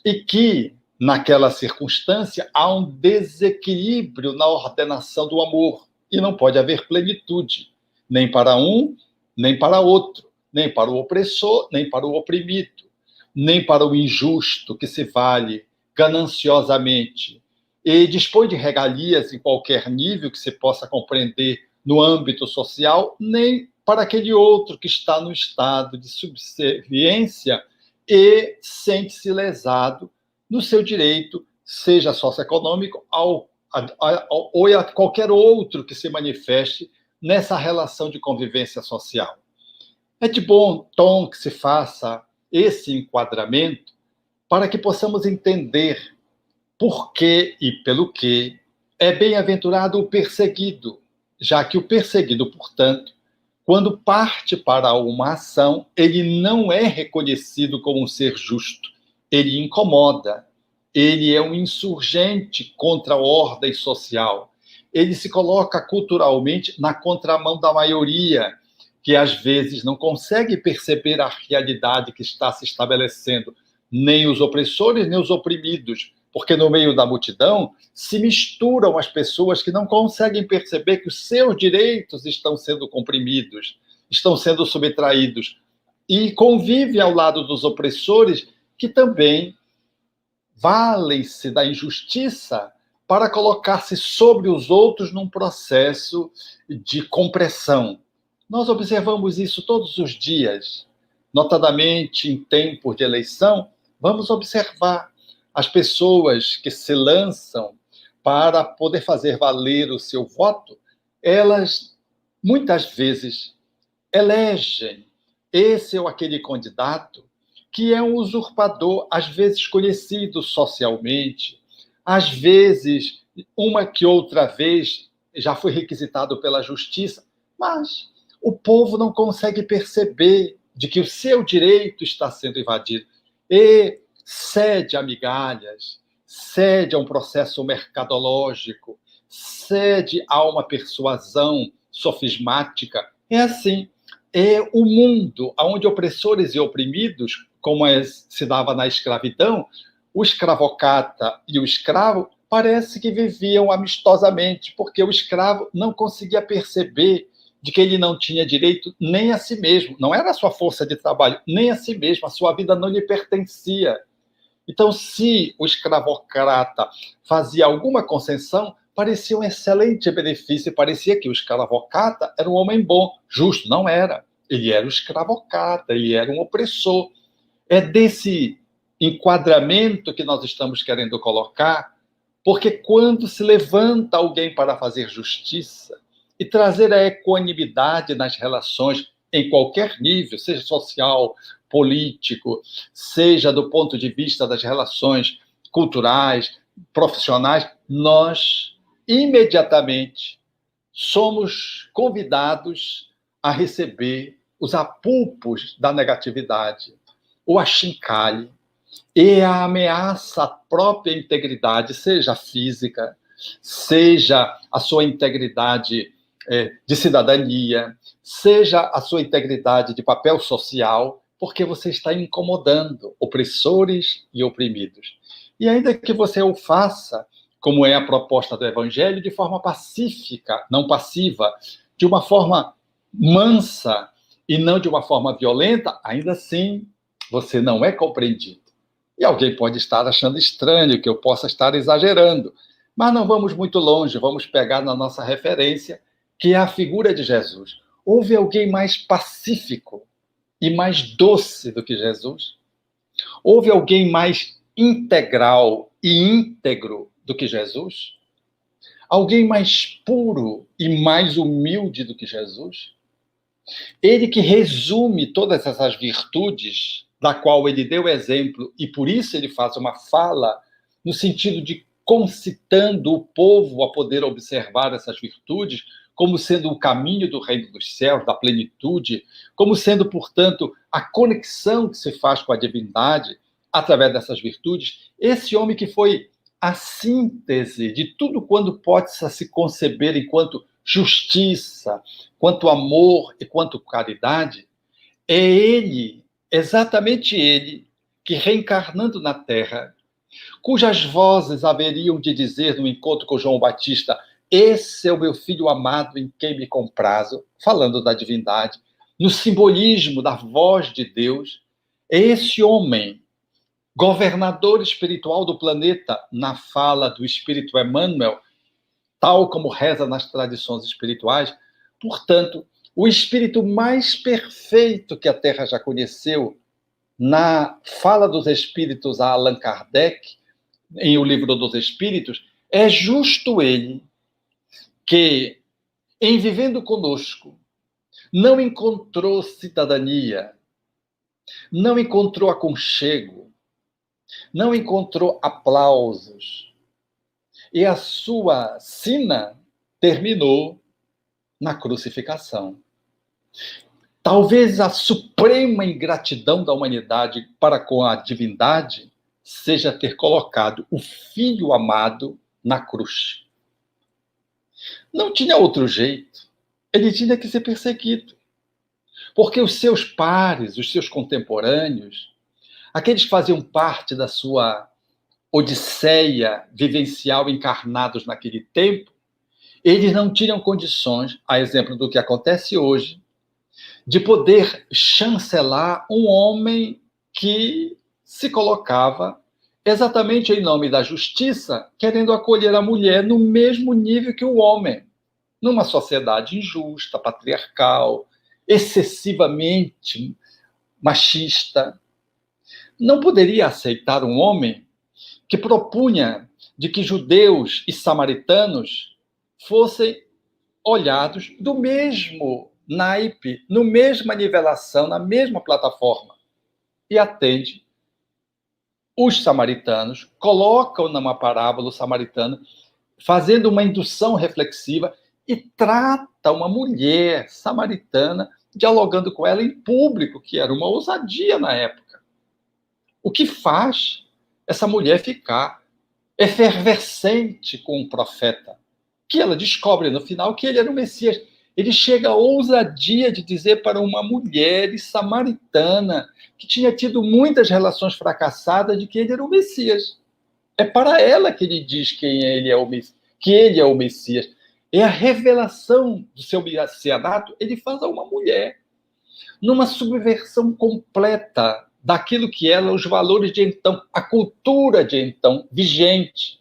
e que, naquela circunstância, há um desequilíbrio na ordenação do amor, e não pode haver plenitude, nem para um, nem para outro, nem para o opressor, nem para o oprimido, nem para o injusto que se vale gananciosamente e dispõe de regalias em qualquer nível que se possa compreender no âmbito social, nem para aquele outro que está no estado de subserviência e sente-se lesado no seu direito, seja socioeconômico ou a qualquer outro que se manifeste nessa relação de convivência social. É de bom tom que se faça esse enquadramento para que possamos entender por que e pelo que é bem-aventurado o perseguido, já que o perseguido, portanto, quando parte para uma ação, ele não é reconhecido como um ser justo, ele incomoda, ele é um insurgente contra a ordem social, ele se coloca culturalmente na contramão da maioria, que às vezes não consegue perceber a realidade que está se estabelecendo, nem os opressores, nem os oprimidos, porque no meio da multidão se misturam as pessoas que não conseguem perceber que os seus direitos estão sendo comprimidos, estão sendo subtraídos, e convivem ao lado dos opressores que também valem-se da injustiça para colocar-se sobre os outros num processo de compressão. Nós observamos isso todos os dias, notadamente em tempos de eleição. Vamos observar as pessoas que se lançam para poder fazer valer o seu voto, elas muitas vezes elegem esse ou aquele candidato que é um usurpador, às vezes conhecido socialmente, às vezes uma que outra vez já foi requisitado pela justiça, mas o povo não consegue perceber de que o seu direito está sendo invadido e cede a migalhas, cede a um processo mercadológico, cede a uma persuasão sofismática. É assim, é o mundo onde opressores e oprimidos, como se dava na escravidão, o escravocrata e o escravo parece que viviam amistosamente, porque o escravo não conseguia perceber de que ele não tinha direito nem a si mesmo, não era a sua força de trabalho, nem a si mesmo, a sua vida não lhe pertencia. Então, se o escravocrata fazia alguma concessão, parecia um excelente benefício, parecia que o escravocrata era um homem bom, justo, não era. Ele era o escravocrata, ele era um opressor. É desse enquadramento que nós estamos querendo colocar, porque quando se levanta alguém para fazer justiça e trazer a equanimidade nas relações em qualquer nível, seja social, político, seja do ponto de vista das relações culturais, profissionais, nós imediatamente somos convidados a receber os apupos da negatividade, o achincalhe e a ameaça à própria integridade, seja física, seja a sua integridade de cidadania, seja a sua integridade de papel social, porque você está incomodando opressores e oprimidos. E ainda que você o faça, como é a proposta do Evangelho, de forma pacífica, não passiva, de uma forma mansa e não de uma forma violenta, ainda assim você não é compreendido. E alguém pode estar achando estranho que eu possa estar exagerando, mas não vamos muito longe, vamos pegar na nossa referência, que é a figura de Jesus. Houve alguém mais pacífico e mais doce do que Jesus? Houve alguém mais integral e íntegro do que Jesus? Alguém mais puro e mais humilde do que Jesus? Ele que resume todas essas virtudes, da qual ele deu exemplo, e por isso ele faz uma fala no sentido de concitando o povo a poder observar essas virtudes, como sendo o caminho do reino dos céus, da plenitude, como sendo, portanto, a conexão que se faz com a divindade através dessas virtudes. Esse homem que foi a síntese de tudo quanto pode se conceber enquanto justiça, quanto amor e quanto caridade, é ele, exatamente ele, que reencarnando na Terra, cujas vozes haveriam de dizer no encontro com João Batista: esse é o meu filho amado em quem me comprazo, falando da divindade, no simbolismo da voz de Deus, é esse homem, governador espiritual do planeta, na fala do Espírito Emmanuel, tal como reza nas tradições espirituais, portanto, o espírito mais perfeito que a Terra já conheceu, na fala dos espíritos a Allan Kardec, em O Livro dos Espíritos, é justo ele que, em vivendo conosco, não encontrou cidadania, não encontrou aconchego, não encontrou aplausos, e a sua sina terminou na crucificação. Talvez a suprema ingratidão da humanidade para com a divindade seja ter colocado o filho amado na cruz. Não tinha outro jeito. Ele tinha que ser perseguido. Porque os seus pares, os seus contemporâneos, aqueles que faziam parte da sua odisseia vivencial encarnados naquele tempo, eles não tinham condições, a exemplo do que acontece hoje, de poder chancelar um homem que se colocava exatamente em nome da justiça, querendo acolher a mulher no mesmo nível que o homem, numa sociedade injusta, patriarcal, excessivamente machista. Não poderia aceitar um homem que propunha de que judeus e samaritanos fossem olhados do mesmo naipe, na mesma nivelação, na mesma plataforma. E atende os samaritanos, colocam numa parábola o samaritano, fazendo uma indução reflexiva, e trata uma mulher samaritana, dialogando com ela em público, que era uma ousadia na época. O que faz essa mulher ficar efervescente com o profeta, que ela descobre no final que ele era o Messias. Ele chega à ousadia de dizer para uma mulher samaritana que tinha tido muitas relações fracassadas de que ele era o Messias. É para ela que ele diz que ele é o Messias. É a revelação do seu messianato, ele faz a uma mulher, numa subversão completa daquilo que eram os valores de então, a cultura de então vigente,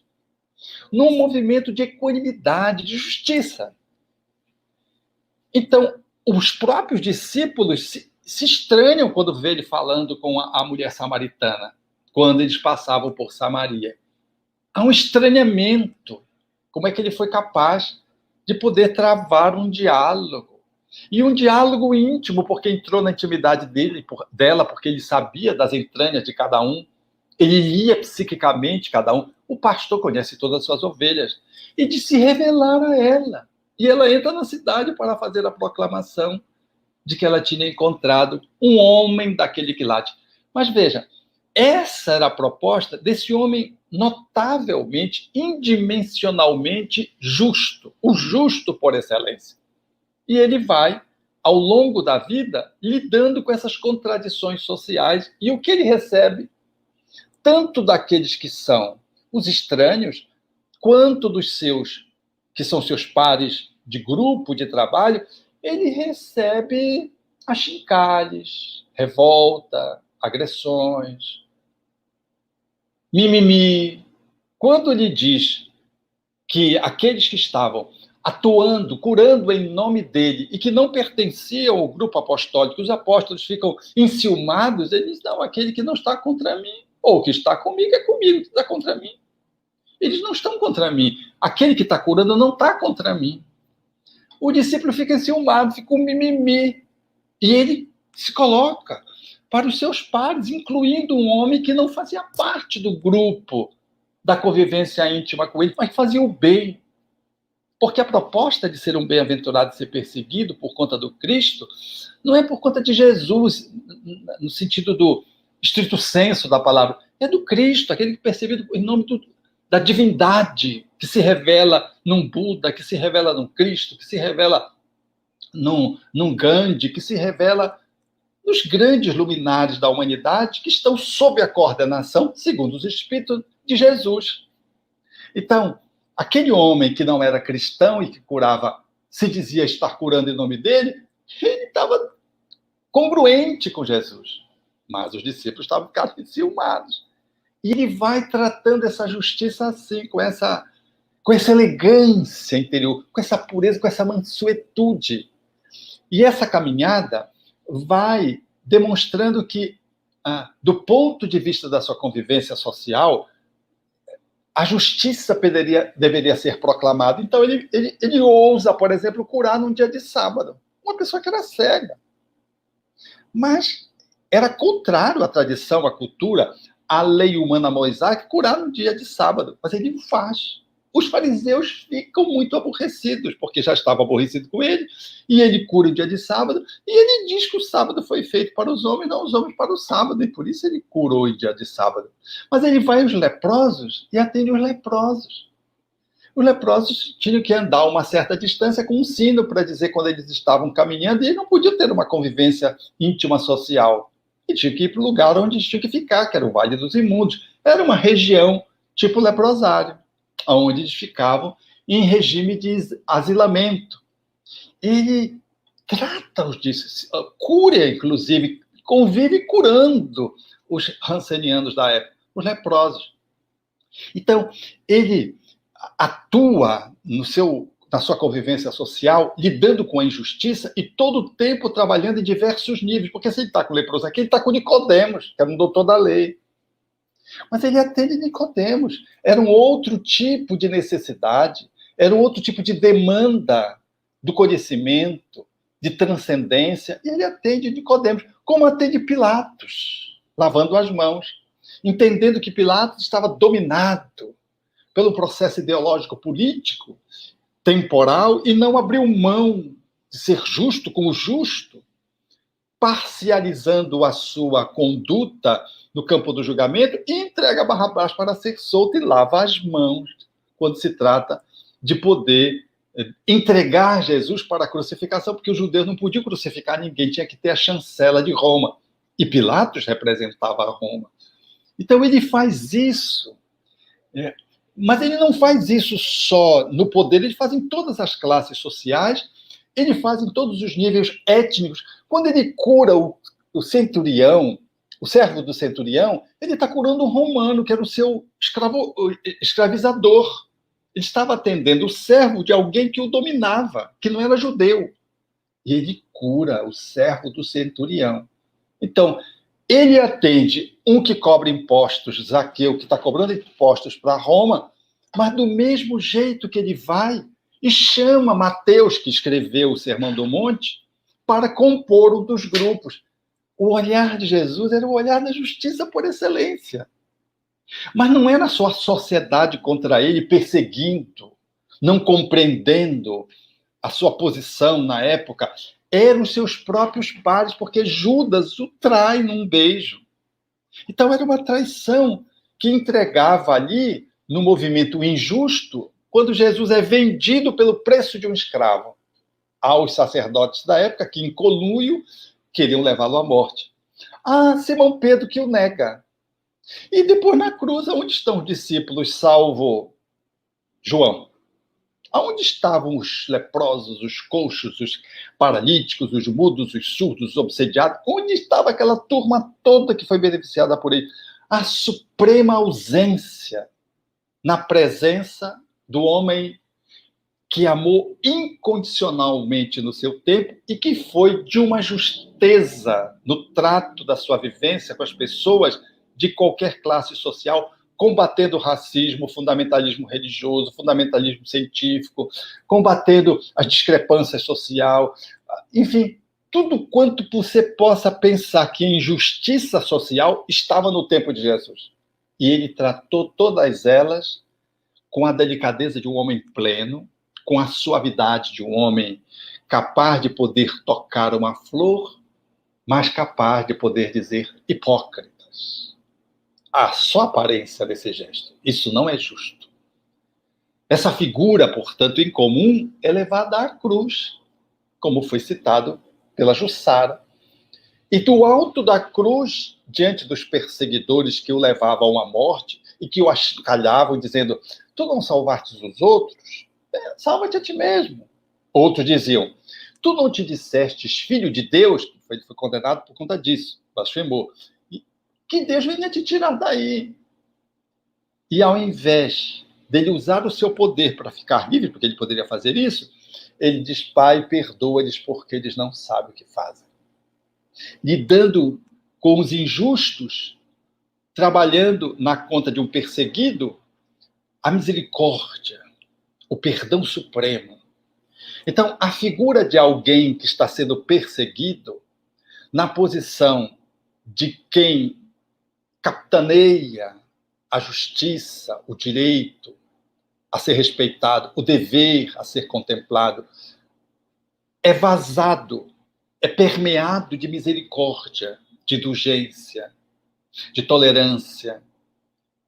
num movimento de equanimidade, de justiça. Então, os próprios discípulos se estranham quando vê ele falando com a mulher samaritana, quando eles passavam por Samaria. Há um estranhamento. Como é que ele foi capaz de poder travar um diálogo? E um diálogo íntimo, porque entrou na intimidade dela, porque ele sabia das entranhas de cada um. Ele lia psiquicamente cada um. O pastor conhece todas as suas ovelhas. E de se revelar a ela. E ela entra na cidade para fazer a proclamação de que ela tinha encontrado um homem daquele quilate. Mas veja, essa era a proposta desse homem notavelmente, indimensionalmente justo, o justo por excelência. E ele vai, ao longo da vida, lidando com essas contradições sociais, e o que ele recebe, tanto daqueles que são os estranhos, quanto dos seus, que são seus pares de grupo, de trabalho, ele recebe achincalhes, revolta, agressões, mimimi. Quando ele diz que aqueles que estavam atuando, curando em nome dele e que não pertenciam ao grupo apostólico, os apóstolos ficam enciumados, ele diz, não, aquele que não está contra mim, ou que está comigo é comigo, que está contra mim. Eles não estão contra mim. Aquele que está curando não está contra mim. O discípulo fica enciumado, fica um mimimi. E ele se coloca para os seus pares, incluindo um homem que não fazia parte do grupo da convivência íntima com ele, mas fazia o bem. Porque a proposta de ser um bem-aventurado e ser perseguido por conta do Cristo não é por conta de Jesus, no sentido do estrito senso da palavra, é do Cristo, aquele que é perseguido em nome da divindade, que se revela num Buda, que se revela num Cristo, que se revela num Gandhi, que se revela nos grandes luminares da humanidade que estão sob a coordenação, segundo os Espíritos, de Jesus. Então, aquele homem que não era cristão e que curava, se dizia estar curando em nome dele, ele estava congruente com Jesus. Mas os discípulos estavam ficando enciumados. E ele vai tratando essa justiça assim, com essa elegância interior, com essa pureza, com essa mansuetude. E essa caminhada vai demonstrando que, do ponto de vista da sua convivência social, a justiça deveria ser proclamada. Então, ele ousa, por exemplo, curar num dia de sábado. Uma pessoa que era cega. Mas era contrário à tradição, à cultura, à lei humana mosaica, curar no dia de sábado. Mas ele o faz. Os fariseus ficam muito aborrecidos, porque já estavam aborrecidos com ele, e ele cura o dia de sábado, e ele diz que o sábado foi feito para os homens, não os homens para o sábado, e por isso ele curou o dia de sábado. Mas ele vai aos leprosos e atende os leprosos. Os leprosos tinham que andar uma certa distância com um sino para dizer quando eles estavam caminhando, e eles não podiam ter uma convivência íntima social. E tinham que ir para o lugar onde eles tinham que ficar, que era o Vale dos Imundos. Era uma região tipo leprosário, onde eles ficavam em regime de asilamento. Ele trata-os disso, cura, inclusive, convive curando os rancenianos da época, os leprosos. Então, ele atua na sua convivência social, lidando com a injustiça e todo o tempo trabalhando em diversos níveis, porque se ele está com o leproso aqui, ele está com Nicodemos, que era um doutor da lei. Mas ele atende Nicodemos. Era um outro tipo de necessidade, era um outro tipo de demanda do conhecimento, de transcendência, e ele atende Nicodemos, como atende Pilatos, lavando as mãos, entendendo que Pilatos estava dominado pelo processo ideológico político, temporal, e não abriu mão de ser justo como justo, parcializando a sua conduta no campo do julgamento, e entrega Barrabás para ser solto e lava as mãos quando se trata de poder entregar Jesus para a crucificação, porque os judeus não podiam crucificar ninguém, tinha que ter a chancela de Roma. E Pilatos representava Roma. Então ele faz isso. Mas ele não faz isso só no poder, ele faz em todas as classes sociais, ele faz em todos os níveis étnicos. Quando ele cura o centurião, o servo do centurião, ele está curando um romano, que era o seu escravizador. Ele estava atendendo o servo de alguém que o dominava, que não era judeu. E ele cura o servo do centurião. Então, ele atende um que cobra impostos, Zaqueu, que está cobrando impostos para Roma, mas do mesmo jeito que ele vai e chama Mateus, que escreveu o Sermão do Monte, para compor um dos grupos. O olhar de Jesus era o olhar da justiça por excelência. Mas não era só a sociedade contra ele, perseguindo, não compreendendo a sua posição na época. Eram os seus próprios pares, porque Judas o trai num beijo. Então era uma traição que entregava ali, no movimento injusto, quando Jesus é vendido pelo preço de um escravo aos sacerdotes da época, que em conluio queriam levá-lo à morte. Simão Pedro que o nega. E depois na cruz, onde estão os discípulos, salvo João? Aonde estavam os leprosos, os coxos, os paralíticos, os mudos, os surdos, os obsediados? Onde estava aquela turma toda que foi beneficiada por ele? A suprema ausência na presença do homem que amou incondicionalmente no seu tempo e que foi de uma justeza no trato da sua vivência com as pessoas de qualquer classe social, combatendo o racismo, o fundamentalismo religioso, o fundamentalismo científico, combatendo a discrepância social, enfim, tudo quanto você possa pensar que injustiça social estava no tempo de Jesus. E ele tratou todas elas com a delicadeza de um homem pleno, com a suavidade de um homem capaz de poder tocar uma flor, mas capaz de poder dizer hipócritas. Só aparência desse gesto. Isso não é justo. Essa figura, portanto, em comum, é levada à cruz, como foi citado pela Jussara. E do alto da cruz, diante dos perseguidores que o levavam à morte e que o acalhavam, dizendo: tu não salvaste os outros? Salva-te a ti mesmo. Outros diziam: tu não te dissestes filho de Deus? Foi condenado por conta disso, blasfemou. Que Deus venha te tirar daí. E ao invés dele usar o seu poder para ficar livre, porque ele poderia fazer isso, ele diz: Pai, perdoa-lhes porque eles não sabem o que fazem. Lidando com os injustos, trabalhando na conta de um perseguido, a misericórdia, o perdão supremo. Então, a figura de alguém que está sendo perseguido, na posição de quem capitaneia a justiça, o direito a ser respeitado, o dever a ser contemplado, é vazado, é permeado de misericórdia, de indulgência, de tolerância,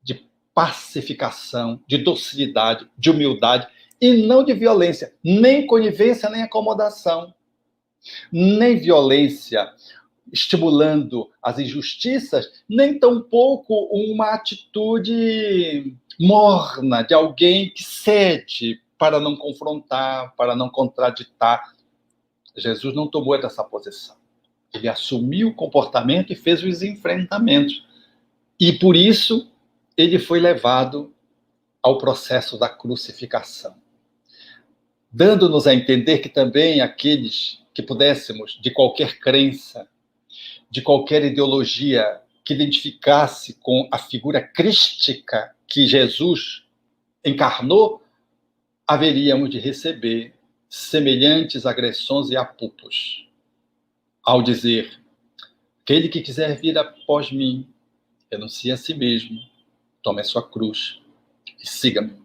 de pacificação, de docilidade, de humildade, e não de violência, nem conivência, nem acomodação, nem violência estimulando as injustiças, nem tampouco uma atitude morna de alguém que cede para não confrontar, para não contraditar. Jesus não tomou essa posição. Ele assumiu o comportamento e fez os enfrentamentos. E por isso ele foi levado ao processo da crucificação, dando-nos a entender que também aqueles que pudéssemos, de qualquer crença, de qualquer ideologia que identificasse com a figura crística que Jesus encarnou, haveríamos de receber semelhantes agressões e apupos, ao dizer: aquele que quiser vir após mim, renuncie a si mesmo, tome a sua cruz e siga-me.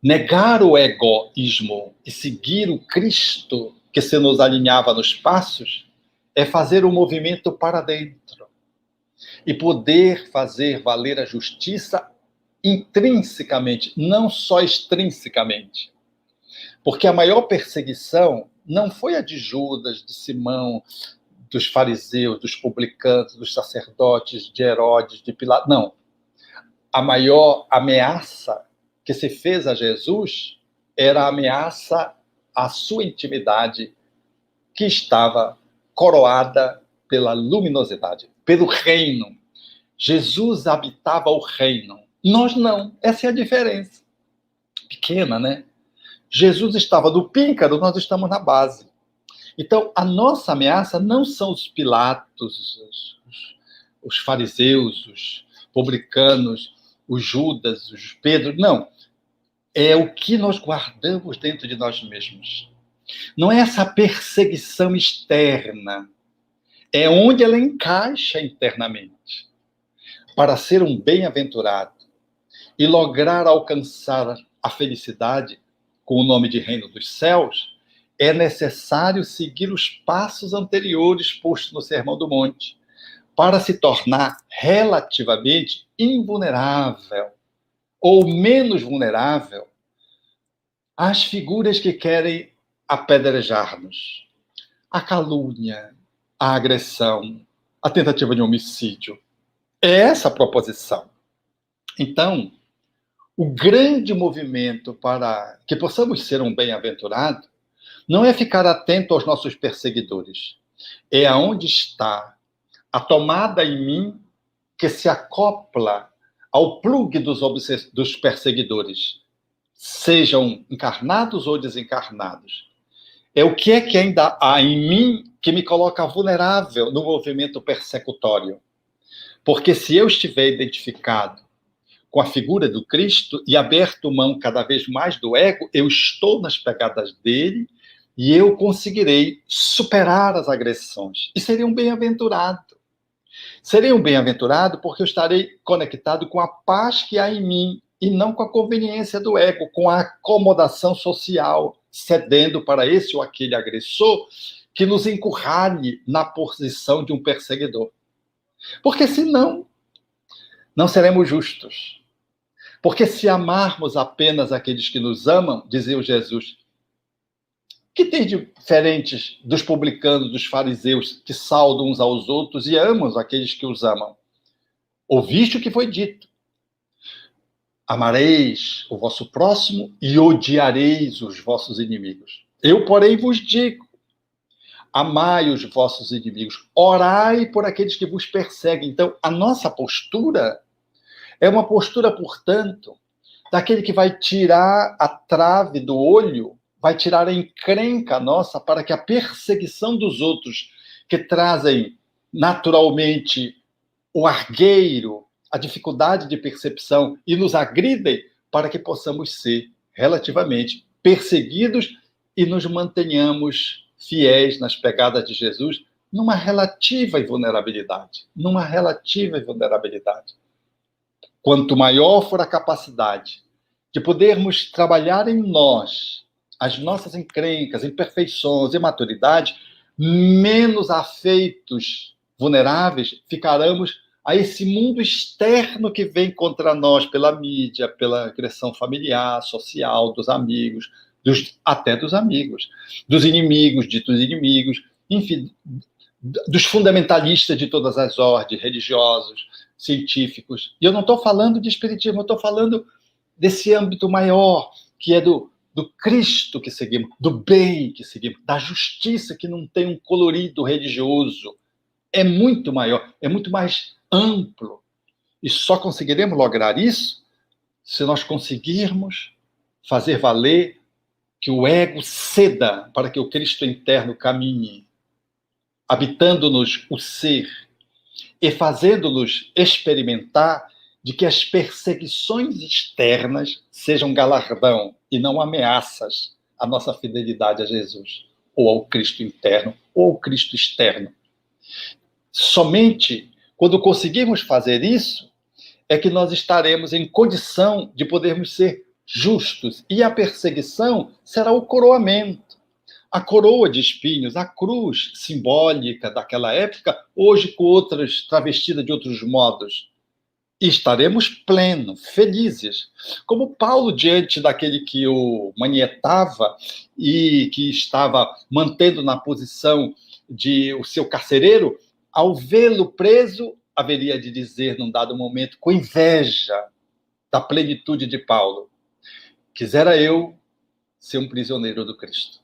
Negar o egoísmo e seguir o Cristo que se nos alinhava nos passos é fazer um movimento para dentro e poder fazer valer a justiça intrinsecamente, não só extrinsecamente. Porque a maior perseguição não foi a de Judas, de Simão, dos fariseus, dos publicanos, dos sacerdotes, de Herodes, de Pilatos. Não. A maior ameaça que se fez a Jesus era a ameaça à sua intimidade, que estava coroada pela luminosidade, pelo reino. Jesus habitava o reino. Nós não. Essa é a diferença. Pequena, né? Jesus estava no píncaro, nós estamos na base. Então, a nossa ameaça não são os Pilatos, os fariseus, os publicanos, os Judas, os Pedro, não. É o que nós guardamos dentro de nós mesmos. Não é essa perseguição externa, é onde ela encaixa internamente. para ser um bem-aventurado e lograr alcançar a felicidade com o nome de Reino dos Céus, é necessário seguir os passos anteriores postos no Sermão do Monte, para se tornar relativamente invulnerável ou menos vulnerável às figuras que querem apedrejar-nos. A calúnia, a agressão, a tentativa de homicídio. É essa a proposição. Então, o grande movimento para que possamos ser um bem-aventurado não é ficar atento aos nossos perseguidores. É aonde está a tomada em mim que se acopla ao plugue dos perseguidores, sejam encarnados ou desencarnados. É o que ainda há em mim que me coloca vulnerável no movimento persecutório. Porque se eu estiver identificado com a figura do Cristo e aberto mão cada vez mais do ego, eu estou nas pegadas dele e eu conseguirei superar as agressões. E serei um bem-aventurado. Serei um bem-aventurado porque eu estarei conectado com a paz que há em mim e não com a conveniência do ego, com a acomodação social, cedendo para esse ou aquele agressor que nos encurralhe na posição de um perseguidor. Porque senão, não seremos justos. Porque se amarmos apenas aqueles que nos amam, dizia o Jesus, que tem de diferentes dos publicanos, dos fariseus, que saudam uns aos outros e amam aqueles que os amam? Ouviste o que foi dito. Amareis o vosso próximo e odiareis os vossos inimigos. Eu, porém, vos digo, amai os vossos inimigos, orai por aqueles que vos perseguem. Então, a nossa postura é uma postura, portanto, daquele que vai tirar a trave do olho, vai tirar a encrenca nossa para que a perseguição dos outros, que trazem naturalmente o argueiro, a dificuldade de percepção e nos agridem, para que possamos ser relativamente perseguidos e nos mantenhamos fiéis nas pegadas de Jesus numa relativa invulnerabilidade. Numa relativa invulnerabilidade. Quanto maior for a capacidade de podermos trabalhar em nós as nossas encrencas, imperfeições, imaturidade, menos afeitos, vulneráveis, ficaremos a esse mundo externo que vem contra nós pela mídia, pela agressão familiar, social, dos amigos, até dos amigos, dos inimigos, ditos inimigos, enfim, dos fundamentalistas de todas as ordens, religiosos, científicos. E eu não estou falando de espiritismo, eu estou falando desse âmbito maior, que é do Cristo que seguimos, do bem que seguimos, da justiça que não tem um colorido religioso. É muito maior, é muito mais amplo. E só conseguiremos lograr isso se nós conseguirmos fazer valer que o ego ceda para que o Cristo interno caminhe, habitando-nos o ser e fazendo-nos experimentar de que as perseguições externas sejam galardão e não ameaças à nossa fidelidade a Jesus, ou ao Cristo interno, ou ao Cristo externo. Somente quando conseguirmos fazer isso, é que nós estaremos em condição de podermos ser justos. E a perseguição será o coroamento. A coroa de espinhos, a cruz simbólica daquela época, hoje com outras, travestida de outros modos. E estaremos plenos, felizes. Como Paulo, diante daquele que o manietava e que estava mantendo na posição de o seu carcereiro, ao vê-lo preso, haveria de dizer, num dado momento, com inveja da plenitude de Paulo, quisera eu ser um prisioneiro do Cristo.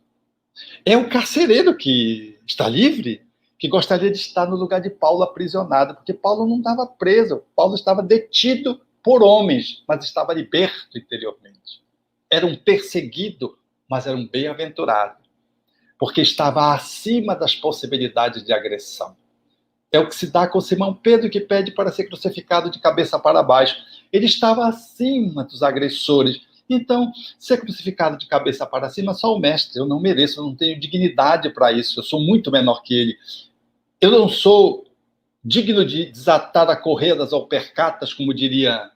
É o carcereiro que está livre, que gostaria de estar no lugar de Paulo aprisionado, porque Paulo não estava preso, Paulo estava detido por homens, mas estava liberto interiormente. Era um perseguido, mas era um bem-aventurado, porque estava acima das possibilidades de agressão. É o que se dá com Simão Pedro, que pede para ser crucificado de cabeça para baixo. Ele estava acima dos agressores. Então, ser crucificado de cabeça para cima, só o mestre. Eu não mereço, eu não tenho dignidade para isso. Eu sou muito menor que ele. Eu não sou digno de desatar a correia das alpercatas, como diria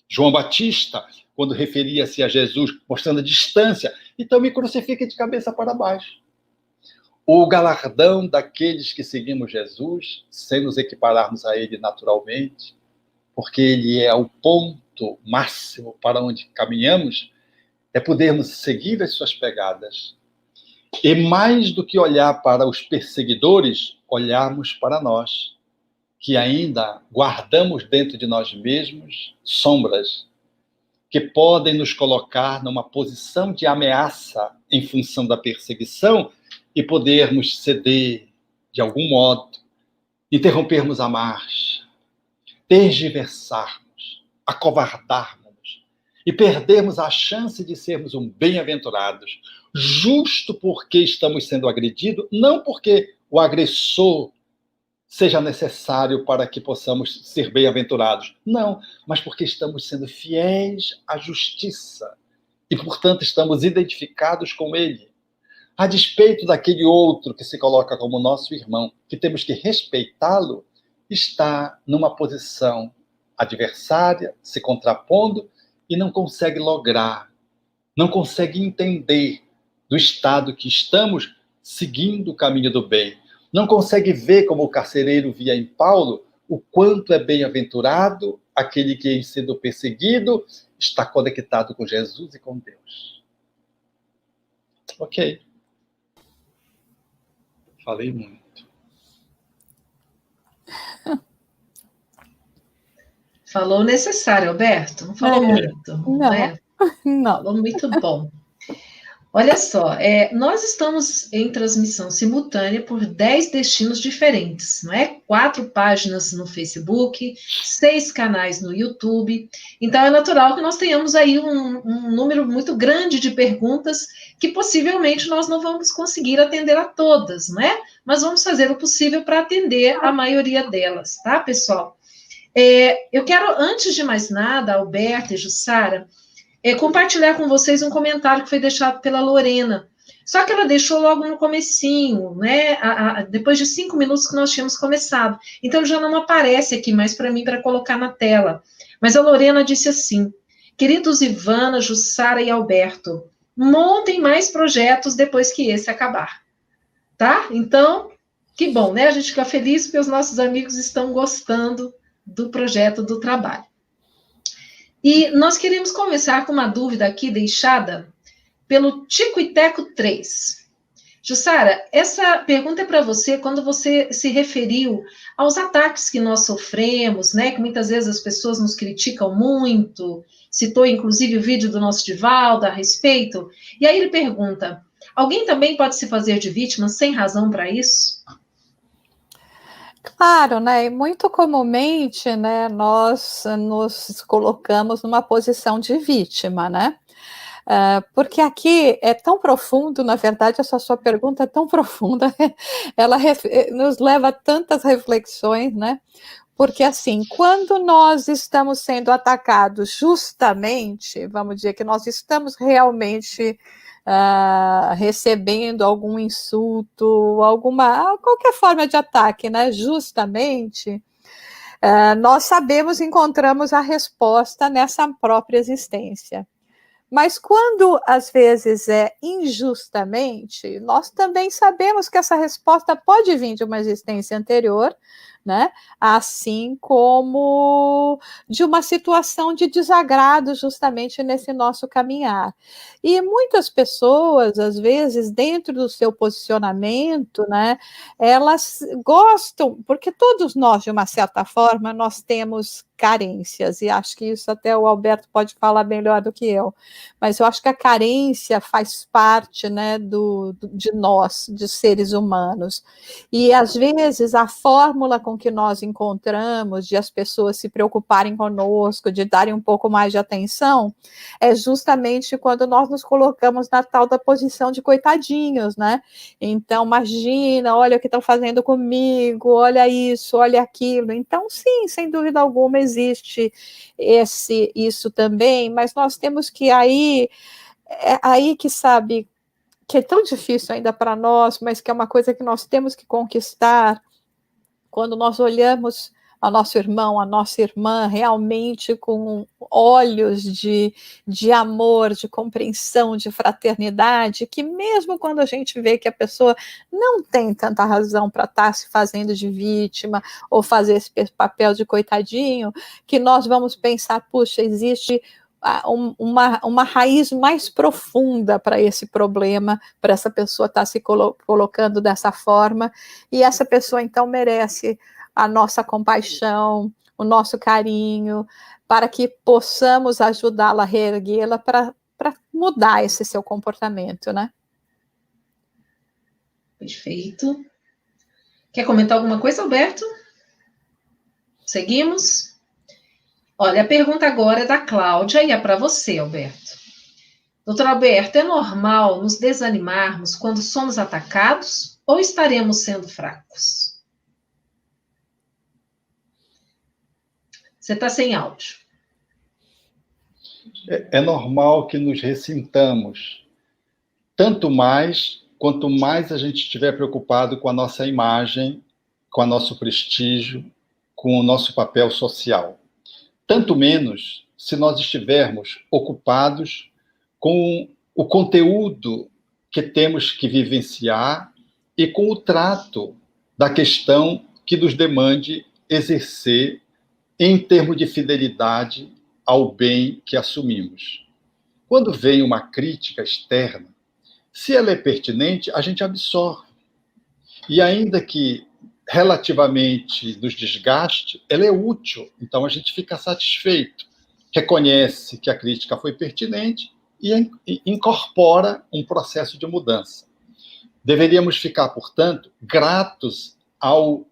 João Batista, quando referia-se a Jesus, mostrando a distância. Então me crucifique de cabeça para baixo. O galardão daqueles que seguimos Jesus, sem nos equipararmos a ele naturalmente, porque ele é o ponto máximo para onde caminhamos, é podermos seguir as suas pegadas. E mais do que olhar para os perseguidores, olharmos para nós, que ainda guardamos dentro de nós mesmos sombras que podem nos colocar numa posição de ameaça em função da perseguição e podermos ceder de algum modo, interrompermos a marcha, tergiversarmos, acovardarmos e perdermos a chance de sermos um bem-aventurados, justo porque estamos sendo agredidos, não porque o agressor seja necessário para que possamos ser bem-aventurados. Não, mas porque estamos sendo fiéis à justiça e, portanto, estamos identificados com ele. A despeito daquele outro que se coloca como nosso irmão, que temos que respeitá-lo, está numa posição adversária, se contrapondo e não consegue lograr, não consegue entender do estado que estamos seguindo o caminho do bem. Não consegue ver, como o carcereiro via em Paulo, o quanto é bem-aventurado aquele que, em sendo perseguido, está conectado com Jesus e com Deus. Ok. Falei muito. Falou necessário, Alberto. Não falou muito, não, né? Não. Falou muito bom. Olha só, nós estamos em transmissão simultânea por 10 destinos diferentes, não é? 4 páginas no Facebook, 6 canais no YouTube. Então, é natural que nós tenhamos aí um número muito grande de perguntas que possivelmente nós não vamos conseguir atender a todas, não é? Mas vamos fazer o possível para atender a maioria delas, tá, pessoal? Eu quero, antes de mais nada, Alberto e Jussara, compartilhar com vocês um comentário que foi deixado pela Lorena. Só que ela deixou logo no comecinho, né? Depois de 5 minutos que nós tínhamos começado. Então já não aparece aqui mais para mim para colocar na tela. Mas a Lorena disse assim: queridos Ivana, Jussara e Alberto, montem mais projetos depois que esse acabar. Tá? Então, que bom, né? A gente fica feliz porque os nossos amigos estão gostando do projeto, do trabalho. E nós queremos começar com uma dúvida aqui deixada pelo Tico e Teco 3. Jussara, essa pergunta é para você quando você se referiu aos ataques que nós sofremos, né? Que muitas vezes as pessoas nos criticam muito, citou inclusive o vídeo do nosso Divaldo a respeito. E aí ele pergunta: alguém também pode se fazer de vítima sem razão para isso? Claro, né? E muito comumente, né, nós nos colocamos numa posição de vítima, né? Porque aqui é tão profundo, na verdade, essa sua pergunta é tão profunda, ela nos leva a tantas reflexões, né? Porque, assim, quando nós estamos sendo atacados justamente, vamos dizer que nós estamos realmente recebendo algum insulto, qualquer forma de ataque, né? Justamente, nós sabemos, encontramos a resposta nessa própria existência. Mas quando, às vezes, é injustamente, nós também sabemos que essa resposta pode vir de uma existência anterior, né? Assim como de uma situação de desagrado justamente nesse nosso caminhar. E muitas pessoas, às vezes, dentro do seu posicionamento, né, elas gostam, porque todos nós, de uma certa forma, nós temos carências, e acho que isso até o Alberto pode falar melhor do que eu, mas eu acho que a carência faz parte, né, de nós, de seres humanos, e às vezes a fórmula com que nós encontramos de as pessoas se preocuparem conosco, de darem um pouco mais de atenção, é justamente quando nós nos colocamos na tal da posição de coitadinhos, né? Então, imagina, olha o que estão fazendo comigo, olha isso, olha aquilo. Então, sim, sem dúvida alguma, existe isso também, mas nós temos que aí que sabe, que é tão difícil ainda para nós, mas que é uma coisa que nós temos que conquistar, quando nós olhamos a nosso irmão, a nossa irmã, realmente com olhos de amor, de compreensão, de fraternidade, que mesmo quando a gente vê que a pessoa não tem tanta razão para estar se fazendo de vítima ou fazer esse papel de coitadinho, que nós vamos pensar, puxa, existe uma raiz mais profunda para esse problema, para essa pessoa estar se colocando dessa forma, e essa pessoa então merece a nossa compaixão, o nosso carinho, para que possamos ajudá-la a reerguê-la para mudar esse seu comportamento, né? Perfeito. Quer comentar alguma coisa, Alberto? Seguimos? Olha, a pergunta agora é da Cláudia e é para você, Alberto. Doutor Alberto, é normal nos desanimarmos quando somos atacados ou estaremos sendo fracos? Você está sem áudio. É normal que nos ressintamos, tanto mais quanto mais a gente estiver preocupado com a nossa imagem, com o nosso prestígio, com o nosso papel social. Tanto menos se nós estivermos ocupados com o conteúdo que temos que vivenciar e com o trato da questão que nos demande exercer em termos de fidelidade ao bem que assumimos. Quando vem uma crítica externa, se ela é pertinente, a gente absorve. E ainda que relativamente nos desgaste, ela é útil, então a gente fica satisfeito, reconhece que a crítica foi pertinente e incorpora um processo de mudança. Deveríamos ficar, portanto, gratos ao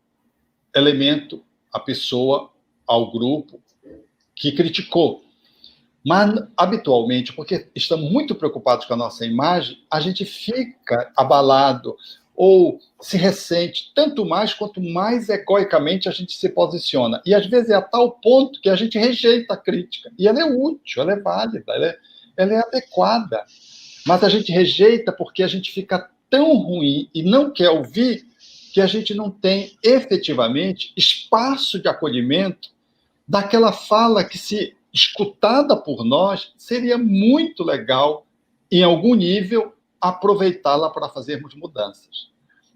elemento, à pessoa, ao grupo que criticou. Mas, habitualmente, porque estamos muito preocupados com a nossa imagem, a gente fica abalado ou se ressente, tanto mais quanto mais egoicamente a gente se posiciona. E, às vezes, é a tal ponto que a gente rejeita a crítica. E ela é útil, ela é válida, ela é adequada. Mas a gente rejeita porque a gente fica tão ruim e não quer ouvir que a gente não tem, efetivamente, espaço de acolhimento daquela fala que, se escutada por nós, seria muito legal, em algum nível, aproveitá-la para fazermos mudanças.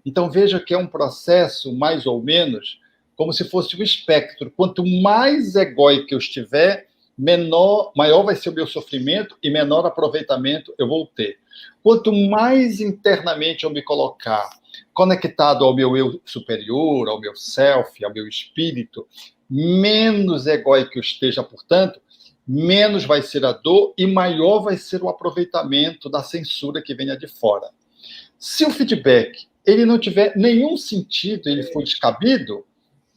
Então, veja que é um processo, mais ou menos, como se fosse um espectro. Quanto mais egóico eu estiver, maior vai ser o meu sofrimento e menor aproveitamento eu vou ter. Quanto mais internamente eu me colocar conectado ao meu eu superior, ao meu self, ao meu espírito, menos egóico eu esteja, portanto, menos vai ser a dor e maior vai ser o aproveitamento da censura que venha de fora. Se o feedback ele não tiver nenhum sentido, ele for descabido,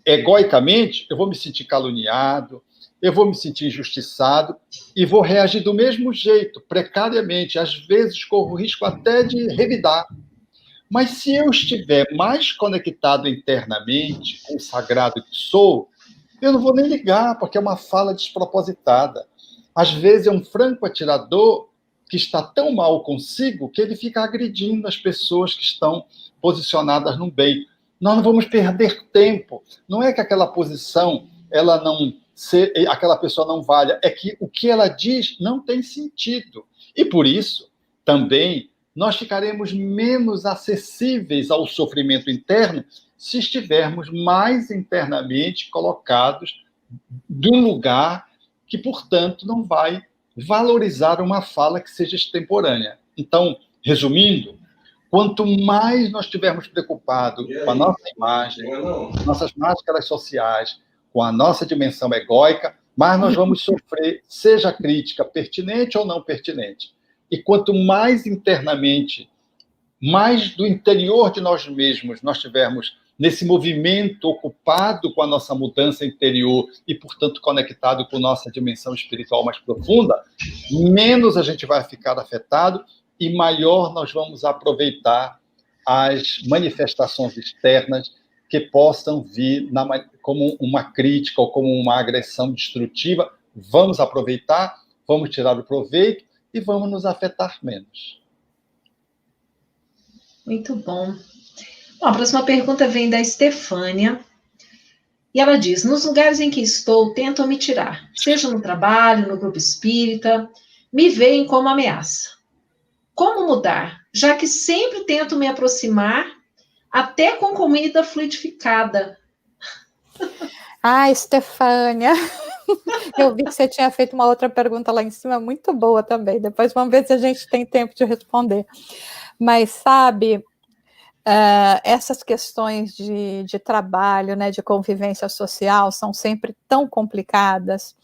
egoicamente, eu vou me sentir caluniado, eu vou me sentir injustiçado e vou reagir do mesmo jeito, precariamente, às vezes corro o risco até de revidar. Mas se eu estiver mais conectado internamente com o sagrado que sou, eu não vou nem ligar, porque é uma fala despropositada. Às vezes é um franco atirador que está tão mal consigo que ele fica agredindo as pessoas que estão posicionadas no bem. Nós não vamos perder tempo. Não é que aquela posição, aquela pessoa não valha, é que o que ela diz não tem sentido. E por isso, também, nós ficaremos menos acessíveis ao sofrimento interno se estivermos mais internamente colocados de um lugar que, portanto, não vai valorizar uma fala que seja extemporânea. Então, resumindo, quanto mais nós estivermos preocupados com a nossa imagem, com nossas máscaras sociais, com a nossa dimensão egóica, mais nós vamos sofrer, seja a crítica pertinente ou não pertinente. E quanto mais internamente, mais do interior de nós mesmos nós tivermos nesse movimento ocupado com a nossa mudança interior e, portanto, conectado com nossa dimensão espiritual mais profunda, menos a gente vai ficar afetado e maior nós vamos aproveitar as manifestações externas que possam vir como uma crítica ou como uma agressão destrutiva. Vamos aproveitar, vamos tirar o proveito e vamos nos afetar menos. Muito bom. Bom, a próxima pergunta vem da Estefânia. E ela diz: nos lugares em que estou, tentam me tirar, seja no trabalho, no grupo espírita, me veem como ameaça. Como mudar? Já que sempre tento me aproximar, até com comida fluidificada. Ah, Estefânia, eu vi que você tinha feito uma outra pergunta lá em cima, muito boa também. Depois vamos ver se a gente tem tempo de responder. Mas, sabe, essas questões de trabalho, né, de convivência social, são sempre tão complicadas.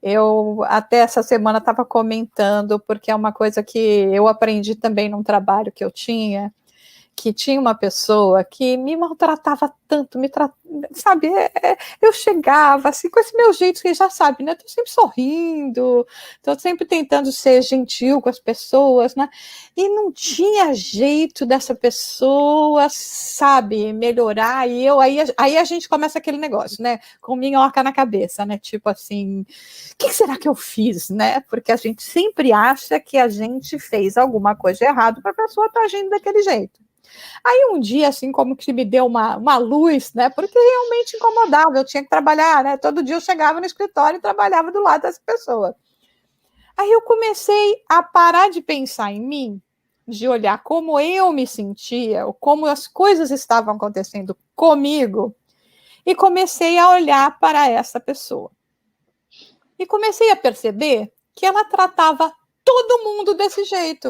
Eu até essa semana estava comentando, porque é uma coisa que eu aprendi também num trabalho que eu tinha, que tinha uma pessoa que me maltratava tanto, sabe, eu chegava assim, com esse meu jeito, que já sabe, né, tô sempre sorrindo, tô sempre tentando ser gentil com as pessoas, né, e não tinha jeito dessa pessoa, sabe, melhorar, e aí a gente começa aquele negócio, né, com minhoca na cabeça, né, tipo assim, o que será que eu fiz, né, porque a gente sempre acha que a gente fez alguma coisa errada para a pessoa estar agindo daquele jeito. Aí um dia, assim, como que me deu uma luz, né? Porque realmente incomodava, eu tinha que trabalhar, né? Todo dia eu chegava no escritório e trabalhava do lado dessa pessoa. Aí eu comecei a parar de pensar em mim, de olhar como eu me sentia, como as coisas estavam acontecendo comigo, e comecei a olhar para essa pessoa. E comecei a perceber que ela tratava todo mundo desse jeito.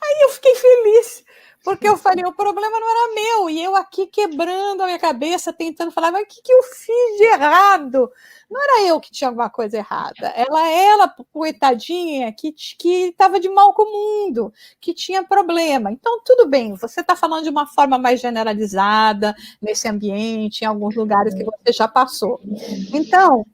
Aí eu fiquei feliz, porque eu falei, o problema não era meu, e eu aqui quebrando a minha cabeça, tentando falar, mas o que eu fiz de errado? Não era eu que tinha alguma coisa errada, ela coitadinha, que estava de mal com o mundo, que tinha problema. Então, tudo bem, você está falando de uma forma mais generalizada, nesse ambiente, em alguns lugares que você já passou. Então,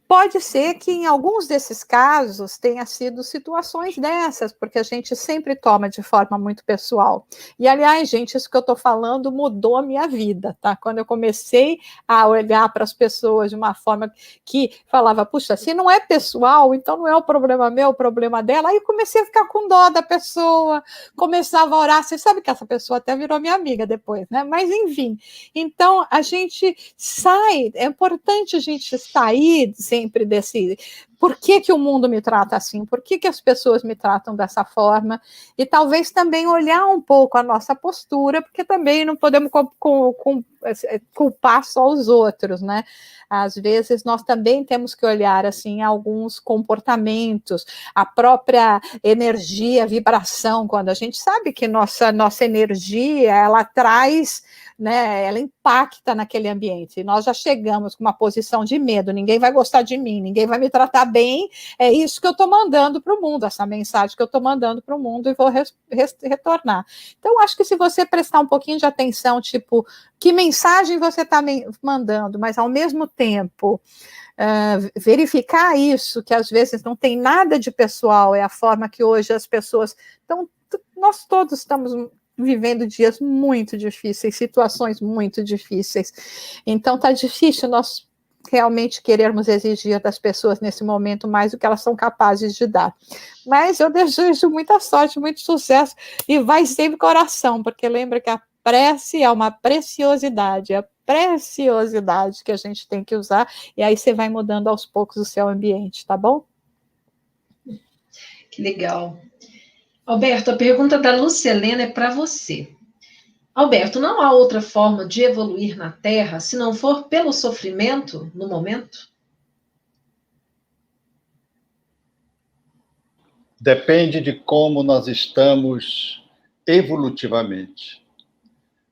pode ser que em alguns desses casos tenha sido situações dessas, porque a gente sempre toma de forma muito pessoal. E, aliás, gente, isso que eu estou falando mudou a minha vida, tá? Quando eu comecei a olhar para as pessoas de uma forma que falava, puxa, se não é pessoal, então não é o problema meu, é o problema dela. Aí eu comecei a ficar com dó da pessoa, começava a orar. Você sabe que essa pessoa até virou minha amiga depois, né? Mas, enfim, então a gente sai, é importante a gente sair sempre desse. Por que o mundo me trata assim? Por que as pessoas me tratam dessa forma? E talvez também olhar um pouco a nossa postura, porque também não podemos culpar só os outros, né? Às vezes nós também temos que olhar assim alguns comportamentos, a própria energia, vibração, quando a gente sabe que nossa energia ela traz, né, ela impacta naquele ambiente. Nós já chegamos com uma posição de medo, ninguém vai gostar de mim, ninguém vai me tratar bem, é isso que eu estou mandando para o mundo, essa mensagem que eu estou mandando para o mundo e vou retornar. Então, acho que se você prestar um pouquinho de atenção, tipo, que mensagem você está mandando, mas ao mesmo tempo verificar isso, que às vezes não tem nada de pessoal, é a forma que hoje as pessoas estão, nós todos estamos vivendo dias muito difíceis, situações muito difíceis. Então, está difícil nós realmente querermos exigir das pessoas nesse momento mais do que elas são capazes de dar. Mas eu desejo muita sorte, muito sucesso, e vai sempre coração, porque lembra que a prece é uma preciosidade, é a preciosidade que a gente tem que usar, e aí você vai mudando aos poucos o seu ambiente, tá bom? Que legal. Alberto, a pergunta da Lucelena é para você. Alberto, não há outra forma de evoluir na Terra se não for pelo sofrimento no momento? Depende de como nós estamos evolutivamente.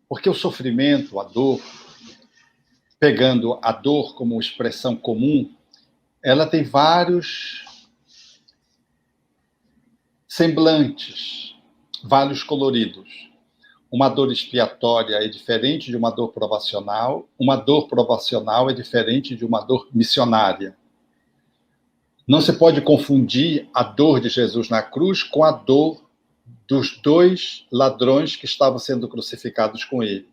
Porque o sofrimento, a dor, pegando a dor como expressão comum, ela tem vários semblantes, vários coloridos. Uma dor expiatória é diferente de uma dor provacional é diferente de uma dor missionária. Não se pode confundir a dor de Jesus na cruz com a dor dos dois ladrões que estavam sendo crucificados com ele.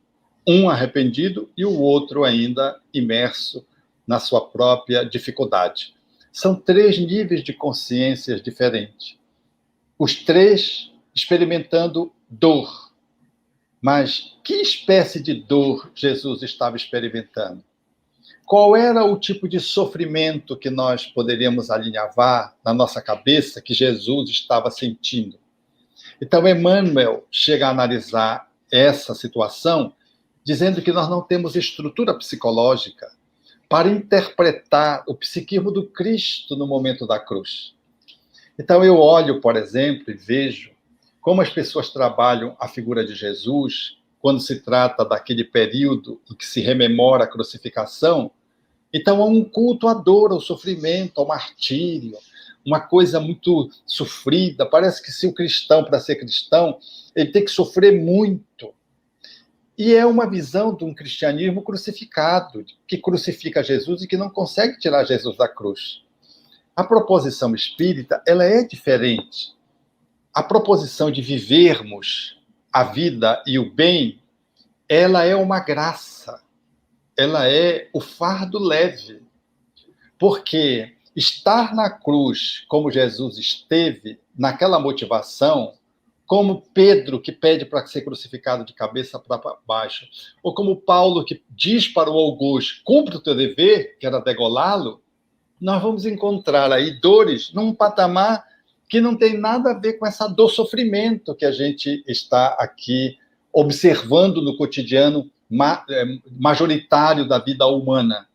Um arrependido e o outro ainda imerso na sua própria dificuldade. São 3 níveis de consciências diferentes. Os 3 experimentando dor. Mas que espécie de dor Jesus estava experimentando? Qual era o tipo de sofrimento que nós poderíamos alinhavar na nossa cabeça que Jesus estava sentindo? Então, Emmanuel chega a analisar essa situação dizendo que nós não temos estrutura psicológica para interpretar o psiquismo do Cristo no momento da cruz. Então, eu olho, por exemplo, e vejo como as pessoas trabalham a figura de Jesus quando se trata daquele período em que se rememora a crucificação. Então, há um culto à dor, ao sofrimento, ao martírio, uma coisa muito sofrida. Parece que se o cristão, para ser cristão, ele tem que sofrer muito. E é uma visão de um cristianismo crucificado, que crucifica Jesus e que não consegue tirar Jesus da cruz. A proposição espírita, ela é diferente. A proposição de vivermos a vida e o bem, ela é uma graça. Ela é o fardo leve. Porque estar na cruz, como Jesus esteve, naquela motivação, como Pedro, que pede para ser crucificado de cabeça para baixo, ou como Paulo, que diz para o algoz, cumpre o teu dever, que era degolá-lo, nós vamos encontrar aí dores num patamar que não tem nada a ver com essa dor, sofrimento que a gente está aqui observando no cotidiano majoritário da vida humana.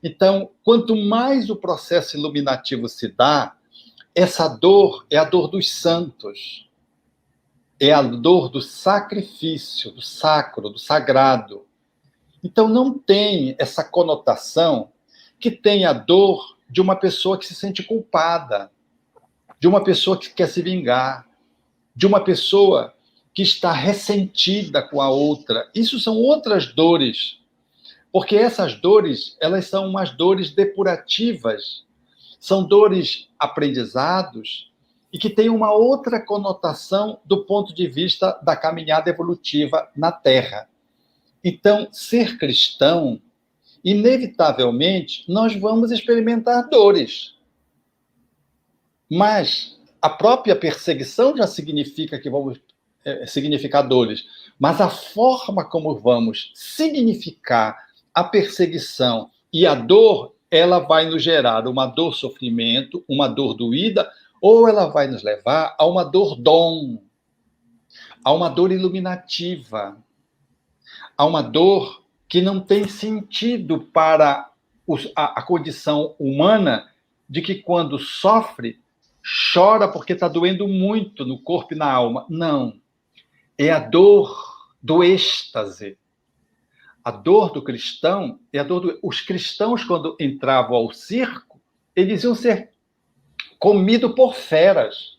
Então, quanto mais o processo iluminativo se dá, essa dor é a dor dos santos, é a dor do sacrifício, do sacro, do sagrado. Então, não tem essa conotação que tem a dor de uma pessoa que se sente culpada, de uma pessoa que quer se vingar, de uma pessoa que está ressentida com a outra. Isso são outras dores, porque essas dores, elas são umas dores depurativas, são dores aprendizados e que têm uma outra conotação do ponto de vista da caminhada evolutiva na Terra. Então, ser cristão, inevitavelmente, nós vamos experimentar dores. Mas a própria perseguição já significa que vamos significar dores. Mas a forma como vamos significar a perseguição e a dor, ela vai nos gerar uma dor sofrimento, uma dor doída, ou ela vai nos levar a uma dor dom, a uma dor iluminativa, a uma dor que não tem sentido para a condição humana de que quando sofre, chora porque está doendo muito no corpo e na alma. Não. É a dor do êxtase. A dor do cristão é a dor do... Os cristãos, quando entravam ao circo, eles iam ser comidos por feras.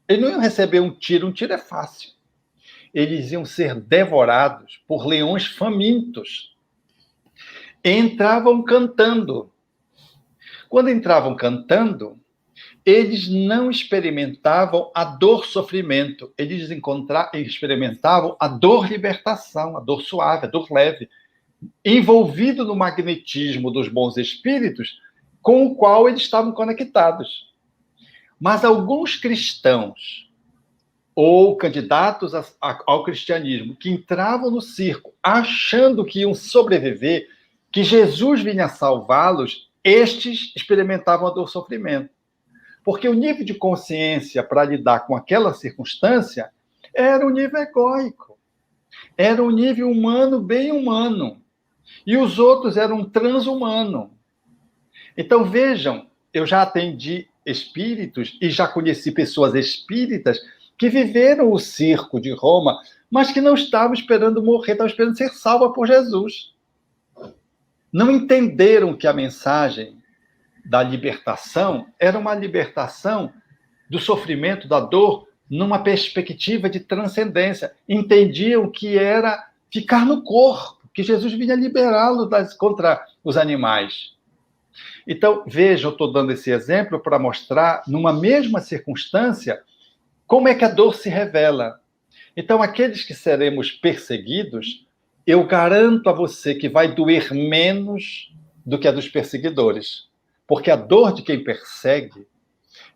Eles não iam receber um tiro é fácil. Eles iam ser devorados por leões famintos. Entravam cantando. Quando entravam cantando, eles não experimentavam a dor-sofrimento, eles experimentavam a dor-libertação, a dor suave, a dor leve, envolvido no magnetismo dos bons espíritos com o qual eles estavam conectados. Mas alguns cristãos, ou candidatos ao cristianismo, que entravam no circo achando que iam sobreviver, que Jesus vinha salvá-los, estes experimentavam a dor-sofrimento. Porque o nível de consciência para lidar com aquela circunstância era um nível egóico. Era um nível humano, bem humano. E os outros eram transhumano. Então, vejam, eu já atendi espíritos e já conheci pessoas espíritas que viveram o circo de Roma, mas que não estavam esperando morrer, estavam esperando ser salva por Jesus. Não entenderam que a mensagem da libertação era uma libertação do sofrimento, da dor, numa perspectiva de transcendência. Entendiam que era ficar no corpo, que Jesus vinha liberá-lo contra os animais. Então, veja, eu estou dando esse exemplo para mostrar, numa mesma circunstância, como é que a dor se revela. Então, aqueles que seremos perseguidos, eu garanto a você que vai doer menos do que a dos perseguidores. Porque a dor de quem persegue,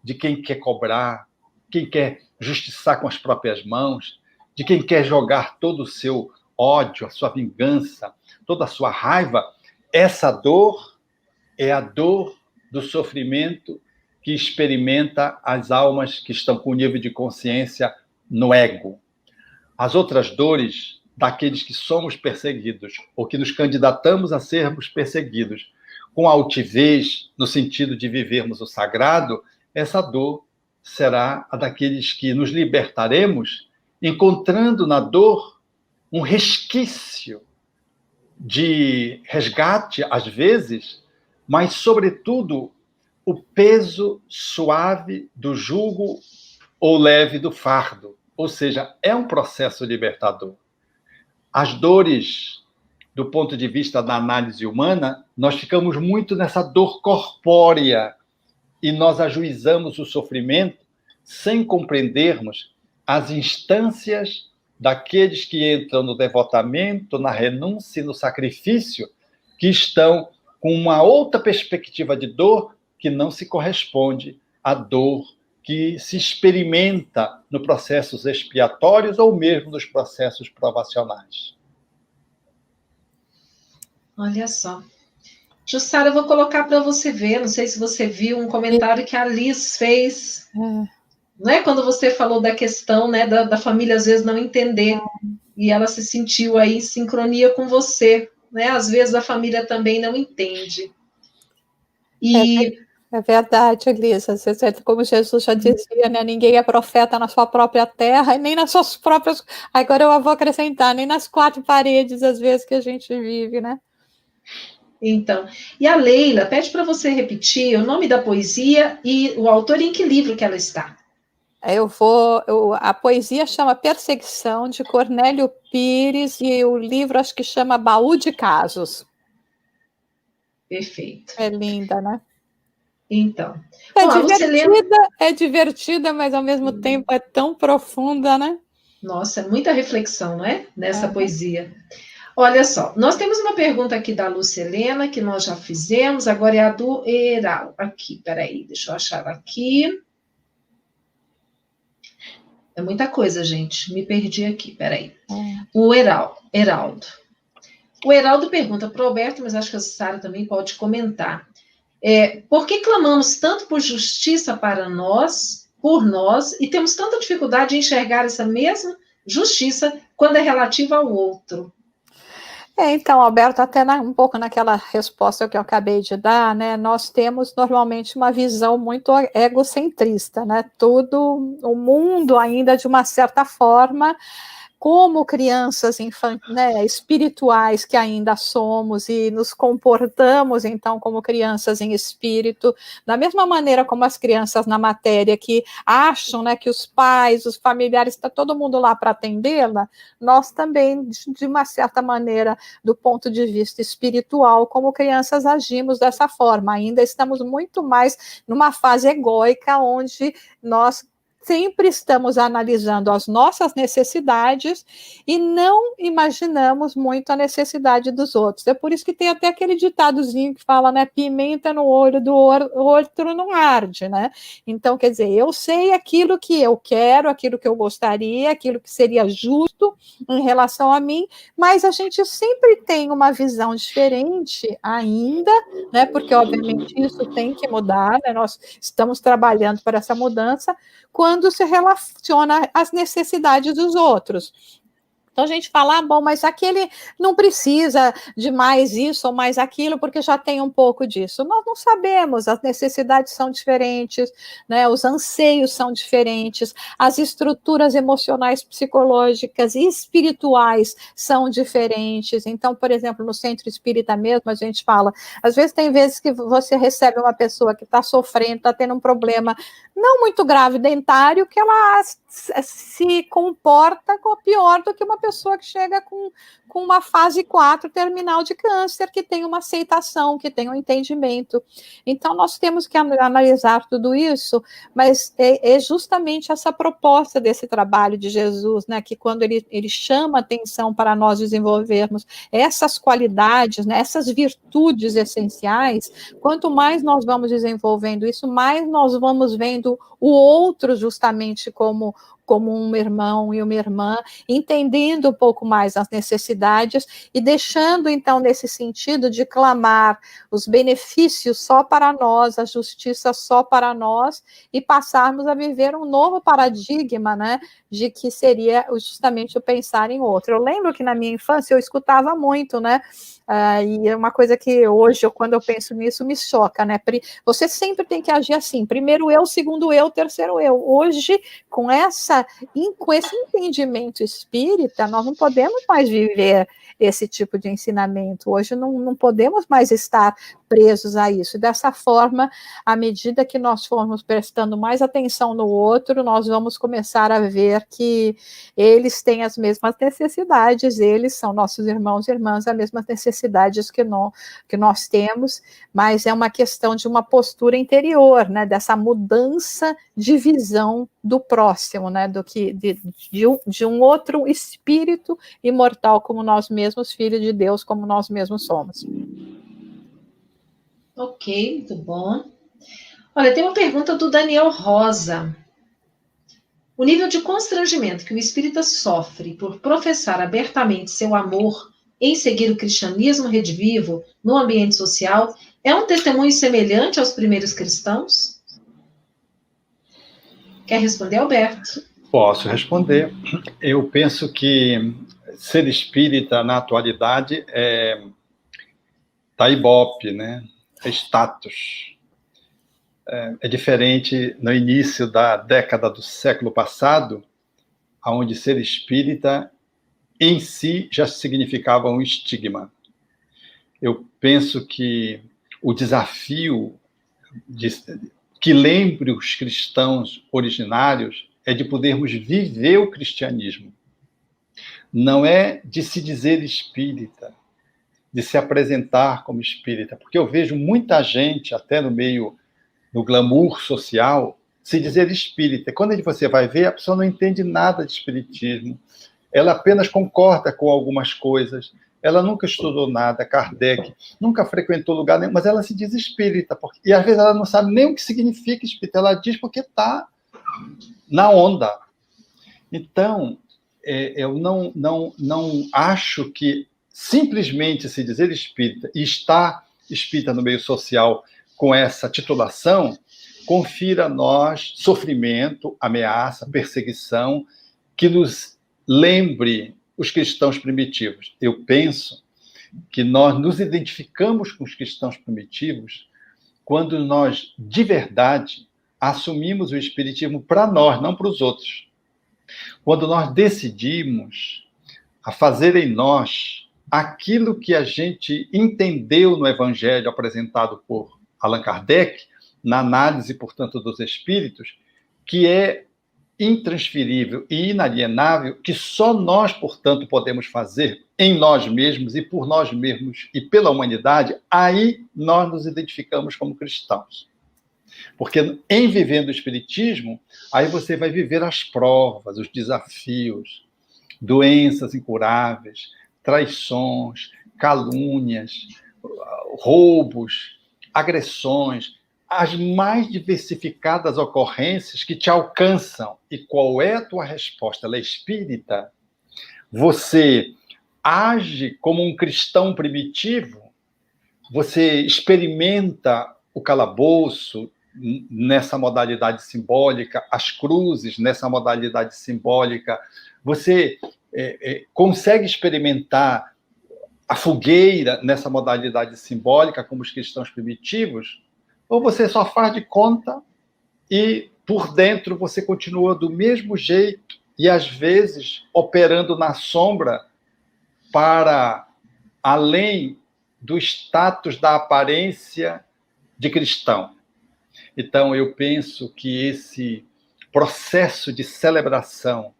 de quem quer cobrar, quem quer justiçar com as próprias mãos, de quem quer jogar todo o seu ódio, a sua vingança, toda a sua raiva, essa dor é a dor do sofrimento que experimenta as almas que estão com nível de consciência no ego. As outras dores daqueles que somos perseguidos, ou que nos candidatamos a sermos perseguidos, com altivez, no sentido de vivermos o sagrado, essa dor será a daqueles que nos libertaremos, encontrando na dor um resquício de resgate, às vezes, mas, sobretudo, o peso suave do jugo ou leve do fardo. Ou seja, é um processo libertador. As dores, do ponto de vista da análise humana, nós ficamos muito nessa dor corpórea e nós ajuizamos o sofrimento sem compreendermos as instâncias daqueles que entram no devotamento, na renúncia e no sacrifício, que estão com uma outra perspectiva de dor que não se corresponde à dor que se experimenta nos processos expiatórios ou mesmo nos processos provacionais. Olha só. Jussara, eu vou colocar para você ver, não sei se você viu um comentário que a Liz fez, não é? Quando você falou da questão, né, da família às vezes não entender, e ela se sentiu aí em sincronia com você, né? Às vezes a família também não entende. É verdade, Elisa. Como Jesus já dizia, né? Ninguém é profeta na sua própria terra e nem nas suas próprias. Agora eu vou acrescentar, nem nas quatro paredes, às vezes, que a gente vive, né? Então, e a Leila pede para você repetir o nome da poesia e o autor e em que livro que ela está. A poesia chama Perseguição, de Cornélio Pires, e o livro acho que chama Baú de Casos. Perfeito. É linda, né? Então. É divertida, mas ao mesmo tempo é tão profunda, né? Nossa, muita reflexão, não é? Nessa poesia. Olha só, nós temos uma pergunta aqui da Lúcia Helena, que nós já fizemos, agora é a do Heral. Aqui, peraí, deixa eu achar aqui. É muita coisa, gente, me perdi aqui, peraí. O Heraldo. O Heraldo pergunta para o Roberto, mas acho que a Sara também pode comentar. Por que clamamos tanto por justiça para nós, por nós, e temos tanta dificuldade em enxergar essa mesma justiça quando é relativa ao outro? Então, Alberto, até um pouco naquela resposta que eu acabei de dar, né, nós temos normalmente uma visão muito egocentrista, né, o mundo ainda de uma certa forma, como crianças espirituais que ainda somos e nos comportamos, então, como crianças em espírito, da mesma maneira como as crianças na matéria que acham, né, que os pais, os familiares, está todo mundo lá para atendê-la, nós também, de uma certa maneira, do ponto de vista espiritual, como crianças agimos dessa forma, ainda estamos muito mais numa fase egóica, onde nós sempre estamos analisando as nossas necessidades e não imaginamos muito a necessidade dos outros. É por isso que tem até aquele ditadozinho que fala, né, pimenta no olho do outro não arde, né? Então, quer dizer, eu sei aquilo que eu quero, aquilo que eu gostaria, aquilo que seria justo em relação a mim, mas a gente sempre tem uma visão diferente ainda, né? Porque, obviamente, isso tem que mudar, né? Nós estamos trabalhando para essa mudança, quando se relaciona às necessidades dos outros. Então a gente fala, bom, mas aquele não precisa de mais isso ou mais aquilo, porque já tem um pouco disso. Nós não sabemos, as necessidades são diferentes, né? Os anseios são diferentes, as estruturas emocionais, psicológicas e espirituais são diferentes. Então, por exemplo, no centro espírita mesmo, a gente fala, às vezes tem vezes que você recebe uma pessoa que está sofrendo, está tendo um problema não muito grave dentário, que ela se comporta pior do que uma pessoa que chega com uma fase 4 terminal de câncer, que tem uma aceitação, que tem um entendimento. Então, nós temos que analisar tudo isso, mas é justamente essa proposta desse trabalho de Jesus, né, que quando ele chama atenção para nós desenvolvermos essas qualidades, né, essas virtudes essenciais, quanto mais nós vamos desenvolvendo isso, mais nós vamos vendo o outro justamente como como um irmão e uma irmã, entendendo um pouco mais as necessidades e deixando, então, nesse sentido de clamar os benefícios só para nós, a justiça só para nós, e passarmos a viver um novo paradigma, né, de que seria justamente o pensar em outro. Eu lembro que na minha infância eu escutava muito, né, e é uma coisa que hoje, quando eu penso nisso, me choca, né? Você sempre tem que agir assim, primeiro eu, segundo eu, terceiro eu. Hoje, com esse entendimento espírita, nós não podemos mais viver esse tipo de ensinamento. Hoje não podemos mais estar presos a isso. E dessa forma, à medida que nós formos prestando mais atenção no outro, nós vamos começar a ver que eles têm as mesmas necessidades, eles são nossos irmãos e irmãs, as mesmas necessidades que nós temos, mas é uma questão de uma postura interior, né, dessa mudança de visão do próximo, né, de um outro espírito imortal como nós mesmos, filho de Deus como nós mesmos somos. Ok, muito bom. Olha, tem uma pergunta do Daniel Rosa. O nível de constrangimento que o espírita sofre por professar abertamente seu amor em seguir o cristianismo redivivo no ambiente social é um testemunho semelhante aos primeiros cristãos? Quer responder, Alberto? Posso responder. Eu penso que ser espírita na atualidade tá ibope, né? É status. É diferente no início da década do século passado, onde ser espírita em si já significava um estigma. Eu penso que o desafio que lembre os cristãos originários é de podermos viver o cristianismo. Não é de se dizer espírita, de se apresentar como espírita, porque eu vejo muita gente, até no glamour social, se dizer espírita. Quando você vai ver, a pessoa não entende nada de espiritismo, ela apenas concorda com algumas coisas, ela nunca estudou nada, Kardec, nunca frequentou lugar nenhum, mas ela se diz espírita, e às vezes ela não sabe nem o que significa espírita, ela diz porque está na onda. Então, eu não acho que simplesmente se dizer espírita e estar espírita no meio social com essa titulação confira a nós sofrimento, ameaça, perseguição, que nos lembre os cristãos primitivos. Eu penso que nós nos identificamos com os cristãos primitivos quando nós, de verdade, assumimos o espiritismo para nós, não para os outros. Quando nós decidimos a fazer em nós aquilo que a gente entendeu no Evangelho apresentado por Allan Kardec, na análise, portanto, dos espíritos, que é intransferível e inalienável, que só nós, portanto, podemos fazer em nós mesmos e por nós mesmos e pela humanidade, aí nós nos identificamos como cristãos. Porque em vivendo o espiritismo, aí você vai viver as provas, os desafios, doenças incuráveis, traições, calúnias, roubos, agressões, as mais diversificadas ocorrências que te alcançam. E qual é a tua resposta? Ela é espírita? Você age como um cristão primitivo? Você experimenta o calabouço nessa modalidade simbólica, as cruzes nessa modalidade simbólica? Você consegue experimentar a fogueira nessa modalidade simbólica como os cristãos primitivos? Ou você só faz de conta e, por dentro, você continua do mesmo jeito e, às vezes, operando na sombra para além do status da aparência de cristão? Então, eu penso que esse processo de celebração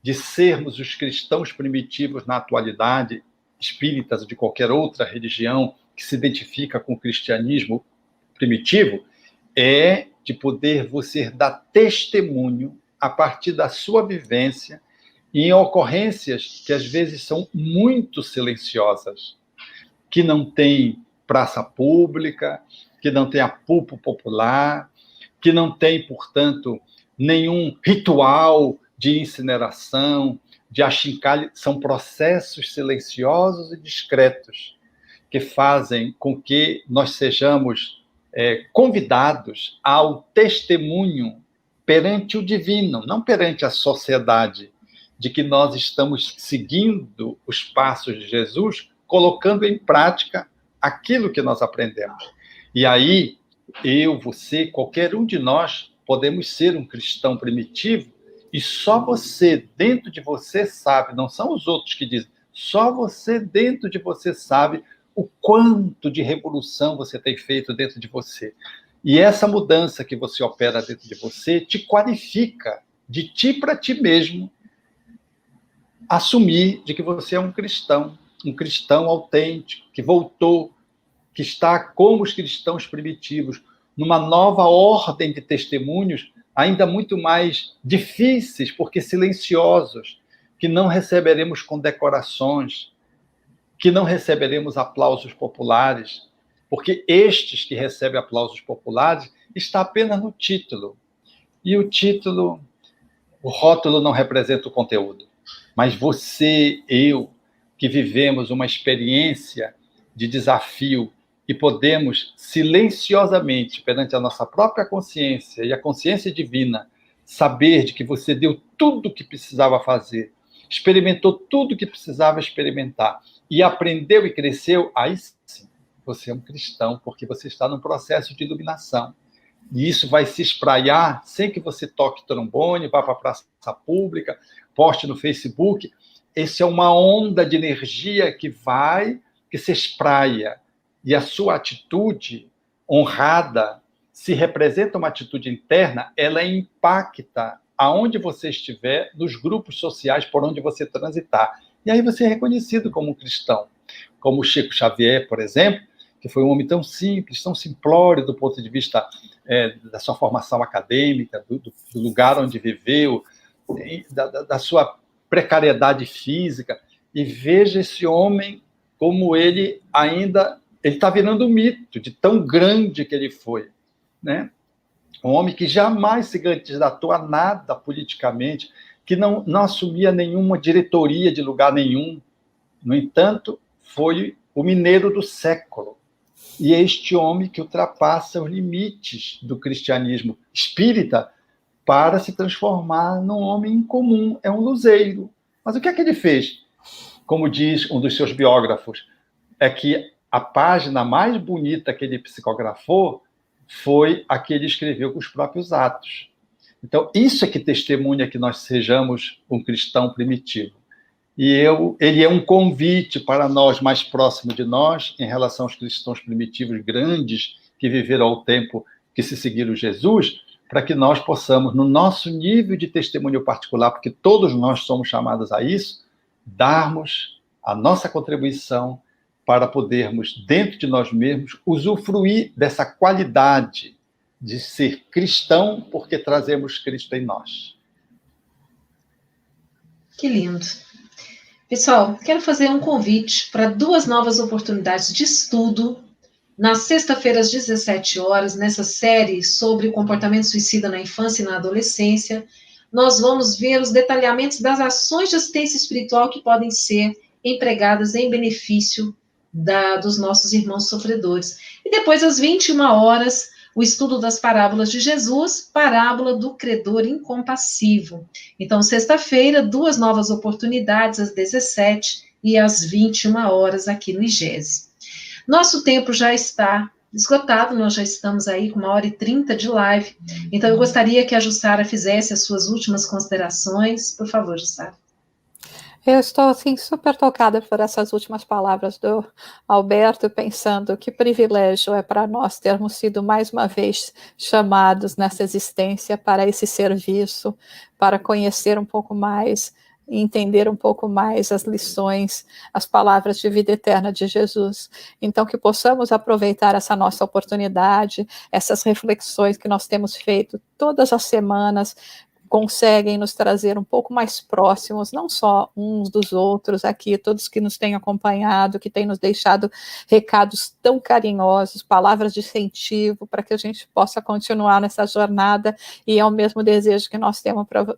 de sermos os cristãos primitivos na atualidade, espíritas ou de qualquer outra religião que se identifica com o cristianismo primitivo, é de poder você dar testemunho a partir da sua vivência em ocorrências que às vezes são muito silenciosas, que não tem praça pública, que não tem apulpo popular, que não tem, portanto, nenhum ritual de incineração, de achincalhe, são processos silenciosos e discretos que fazem com que nós sejamos convidados ao testemunho perante o divino, não perante a sociedade, de que nós estamos seguindo os passos de Jesus, colocando em prática aquilo que nós aprendemos. E aí, eu, você, qualquer um de nós, podemos ser um cristão primitivo, e só você, dentro de você, sabe, não são os outros que dizem, só você, dentro de você, sabe o quanto de revolução você tem feito dentro de você. E essa mudança que você opera dentro de você te qualifica de ti para ti mesmo, assumir de que você é um cristão autêntico, que voltou, que está como os cristãos primitivos, numa nova ordem de testemunhos, ainda muito mais difíceis, porque silenciosos, que não receberemos condecorações, que não receberemos aplausos populares, porque estes que recebem aplausos populares está apenas no título. E o título, o rótulo não representa o conteúdo. Mas você, eu, que vivemos uma experiência de desafio e podemos silenciosamente, perante a nossa própria consciência e a consciência divina, saber de que você deu tudo o que precisava fazer, experimentou tudo o que precisava experimentar e aprendeu e cresceu, aí sim, você é um cristão, porque você está num processo de iluminação. E isso vai se espraiar sem que você toque trombone, vá para a praça pública, poste no Facebook. Essa é uma onda de energia que se espraia. E a sua atitude honrada, se representa uma atitude interna, ela impacta aonde você estiver, nos grupos sociais por onde você transitar. E aí você é reconhecido como um cristão. Como o Chico Xavier, por exemplo, que foi um homem tão simples, tão simplório do ponto de vista da sua formação acadêmica, do lugar onde viveu, da sua precariedade física. E veja esse homem como ele ainda... Ele está virando um mito de tão grande que ele foi, né? Um homem que jamais se candidatou a nada politicamente, que não assumia nenhuma diretoria de lugar nenhum. No entanto, foi o mineiro do século. E é este homem que ultrapassa os limites do cristianismo espírita para se transformar num homem comum. É um luzeiro. Mas o que é que ele fez? Como diz um dos seus biógrafos, é que a página mais bonita que ele psicografou foi a que ele escreveu com os próprios atos. Então, isso é que testemunha que nós sejamos um cristão primitivo. E ele é um convite para nós, mais próximo de nós, em relação aos cristãos primitivos grandes que viveram ao tempo que se seguiram Jesus, para que nós possamos, no nosso nível de testemunho particular, porque todos nós somos chamados a isso, darmos a nossa contribuição para podermos, dentro de nós mesmos, usufruir dessa qualidade de ser cristão, porque trazemos Cristo em nós. Que lindo. Pessoal, quero fazer um convite para 2 novas oportunidades de estudo na sexta-feira, às 17 horas, nessa série sobre o comportamento suicida na infância e na adolescência. Nós vamos ver os detalhamentos das ações de assistência espiritual que podem ser empregadas em benefício dos nossos irmãos sofredores. E depois, às 21 horas, o estudo das parábolas de Jesus, parábola do credor incompassivo. Então, sexta-feira, 2 novas oportunidades, às 17 e às 21 horas, aqui no IGESE. Nosso tempo já está esgotado, nós já estamos aí com 1h30 de live, então eu gostaria que a Jussara fizesse as suas últimas considerações. Por favor, Jussara. Eu estou, assim, super tocada por essas últimas palavras do Alberto, pensando que privilégio é para nós termos sido, mais uma vez, chamados nessa existência para esse serviço, para conhecer um pouco mais, entender um pouco mais as lições, as palavras de vida eterna de Jesus. Então, que possamos aproveitar essa nossa oportunidade, essas reflexões que nós temos feito todas as semanas, conseguem nos trazer um pouco mais próximos, não só uns dos outros aqui, todos que nos têm acompanhado, que têm nos deixado recados tão carinhosos, palavras de incentivo, para que a gente possa continuar nessa jornada, e é o mesmo desejo que nós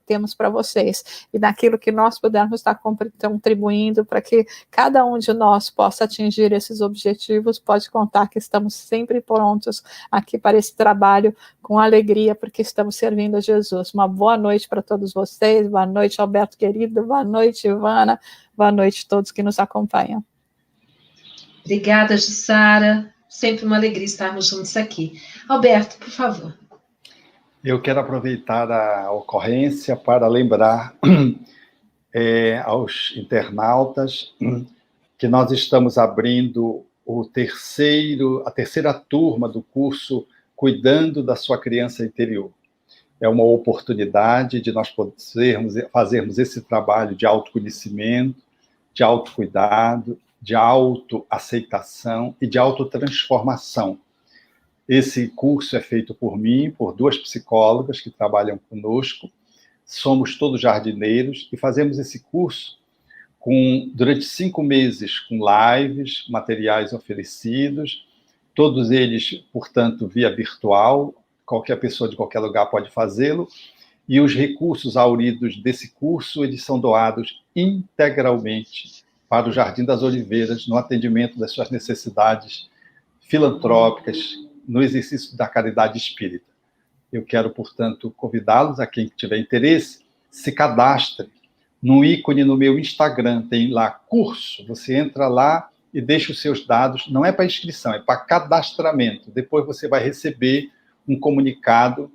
temos para vocês, e naquilo que nós pudermos estar contribuindo para que cada um de nós possa atingir esses objetivos, pode contar que estamos sempre prontos aqui para esse trabalho, com alegria, porque estamos servindo a Jesus. Uma boa noite para todos vocês, boa noite, Alberto querido, boa noite, Ivana, boa noite a todos que nos acompanham. Obrigada, Jussara, sempre uma alegria estarmos juntos aqui. Alberto, por favor. Eu quero aproveitar a ocorrência para lembrar aos internautas que nós estamos abrindo a terceira turma do curso Cuidando da Sua Criança Interior. É uma oportunidade de nós fazermos esse trabalho de autoconhecimento, de autocuidado, de autoaceitação e de autotransformação. Esse curso é feito por mim, por 2 psicólogas que trabalham conosco. Somos todos jardineiros e fazemos esse curso durante 5 meses, com lives, materiais oferecidos, todos eles, portanto, via virtual, qualquer pessoa de qualquer lugar pode fazê-lo, e os recursos auridos desse curso, eles são doados integralmente para o Jardim das Oliveiras, no atendimento das suas necessidades filantrópicas, no exercício da caridade espírita. Eu quero, portanto, convidá-los, a quem tiver interesse, se cadastre no ícone no meu Instagram, tem lá curso, você entra lá e deixa os seus dados, não é para inscrição, é para cadastramento. Depois você vai receber um comunicado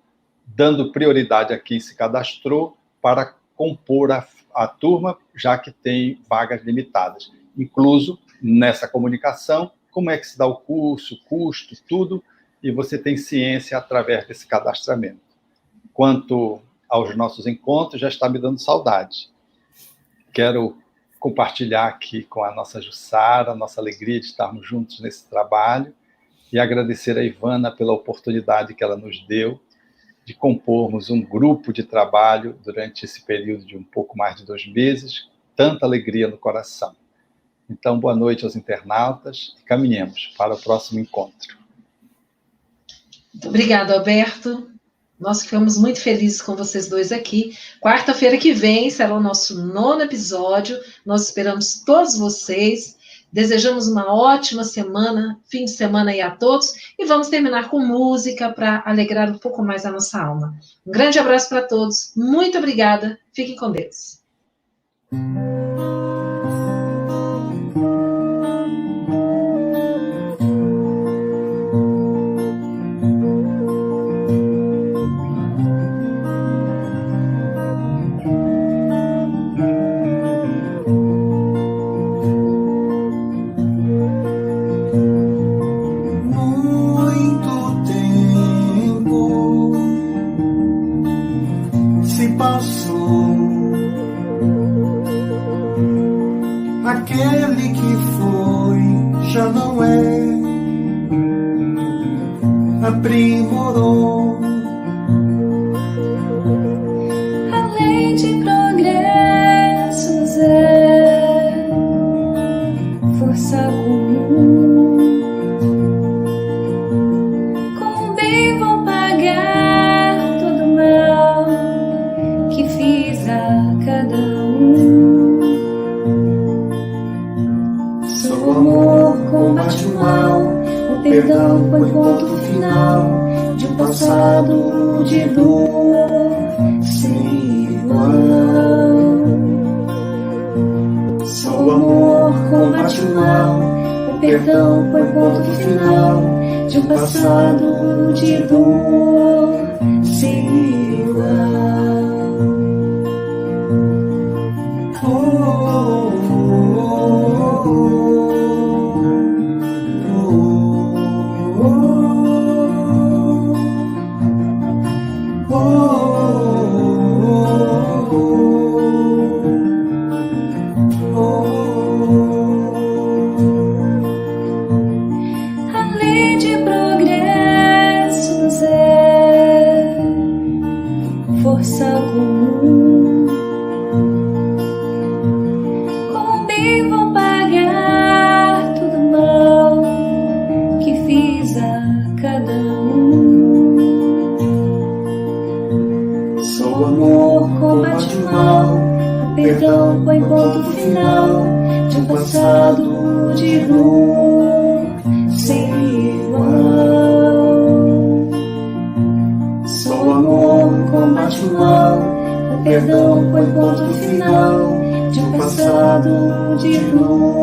dando prioridade a quem se cadastrou para compor a turma, já que tem vagas limitadas. Incluso nessa comunicação, como é que se dá o curso, custo, tudo, e você tem ciência através desse cadastramento. Quanto aos nossos encontros, já está me dando saudade. Quero compartilhar aqui com a nossa Jussara, a nossa alegria de estarmos juntos nesse trabalho, e agradecer a Ivana pela oportunidade que ela nos deu de compormos um grupo de trabalho durante esse período de um pouco mais de 2 meses, tanta alegria no coração. Então, boa noite aos internautas e caminhemos para o próximo encontro. Muito obrigada, Alberto. Nós ficamos muito felizes com vocês dois aqui. Quarta-feira que vem será o nosso 9º episódio. Nós esperamos todos vocês. Desejamos uma ótima semana, fim de semana aí a todos. E vamos terminar com música para alegrar um pouco mais a nossa alma. Um grande abraço para todos. Muito obrigada. Fiquem com Deus. Aquele que foi já não é, aprimorou a lei de progressos é força comum. Com o bem vou pagar todo o mal que fiz a cada um. O amor combate o mal, o perdão põe ponto final de um passado de dor sem igual. Só o amor combate o mal, o perdão põe ponto final de um passado de dor sem igual. o ponto final de um passado de dor.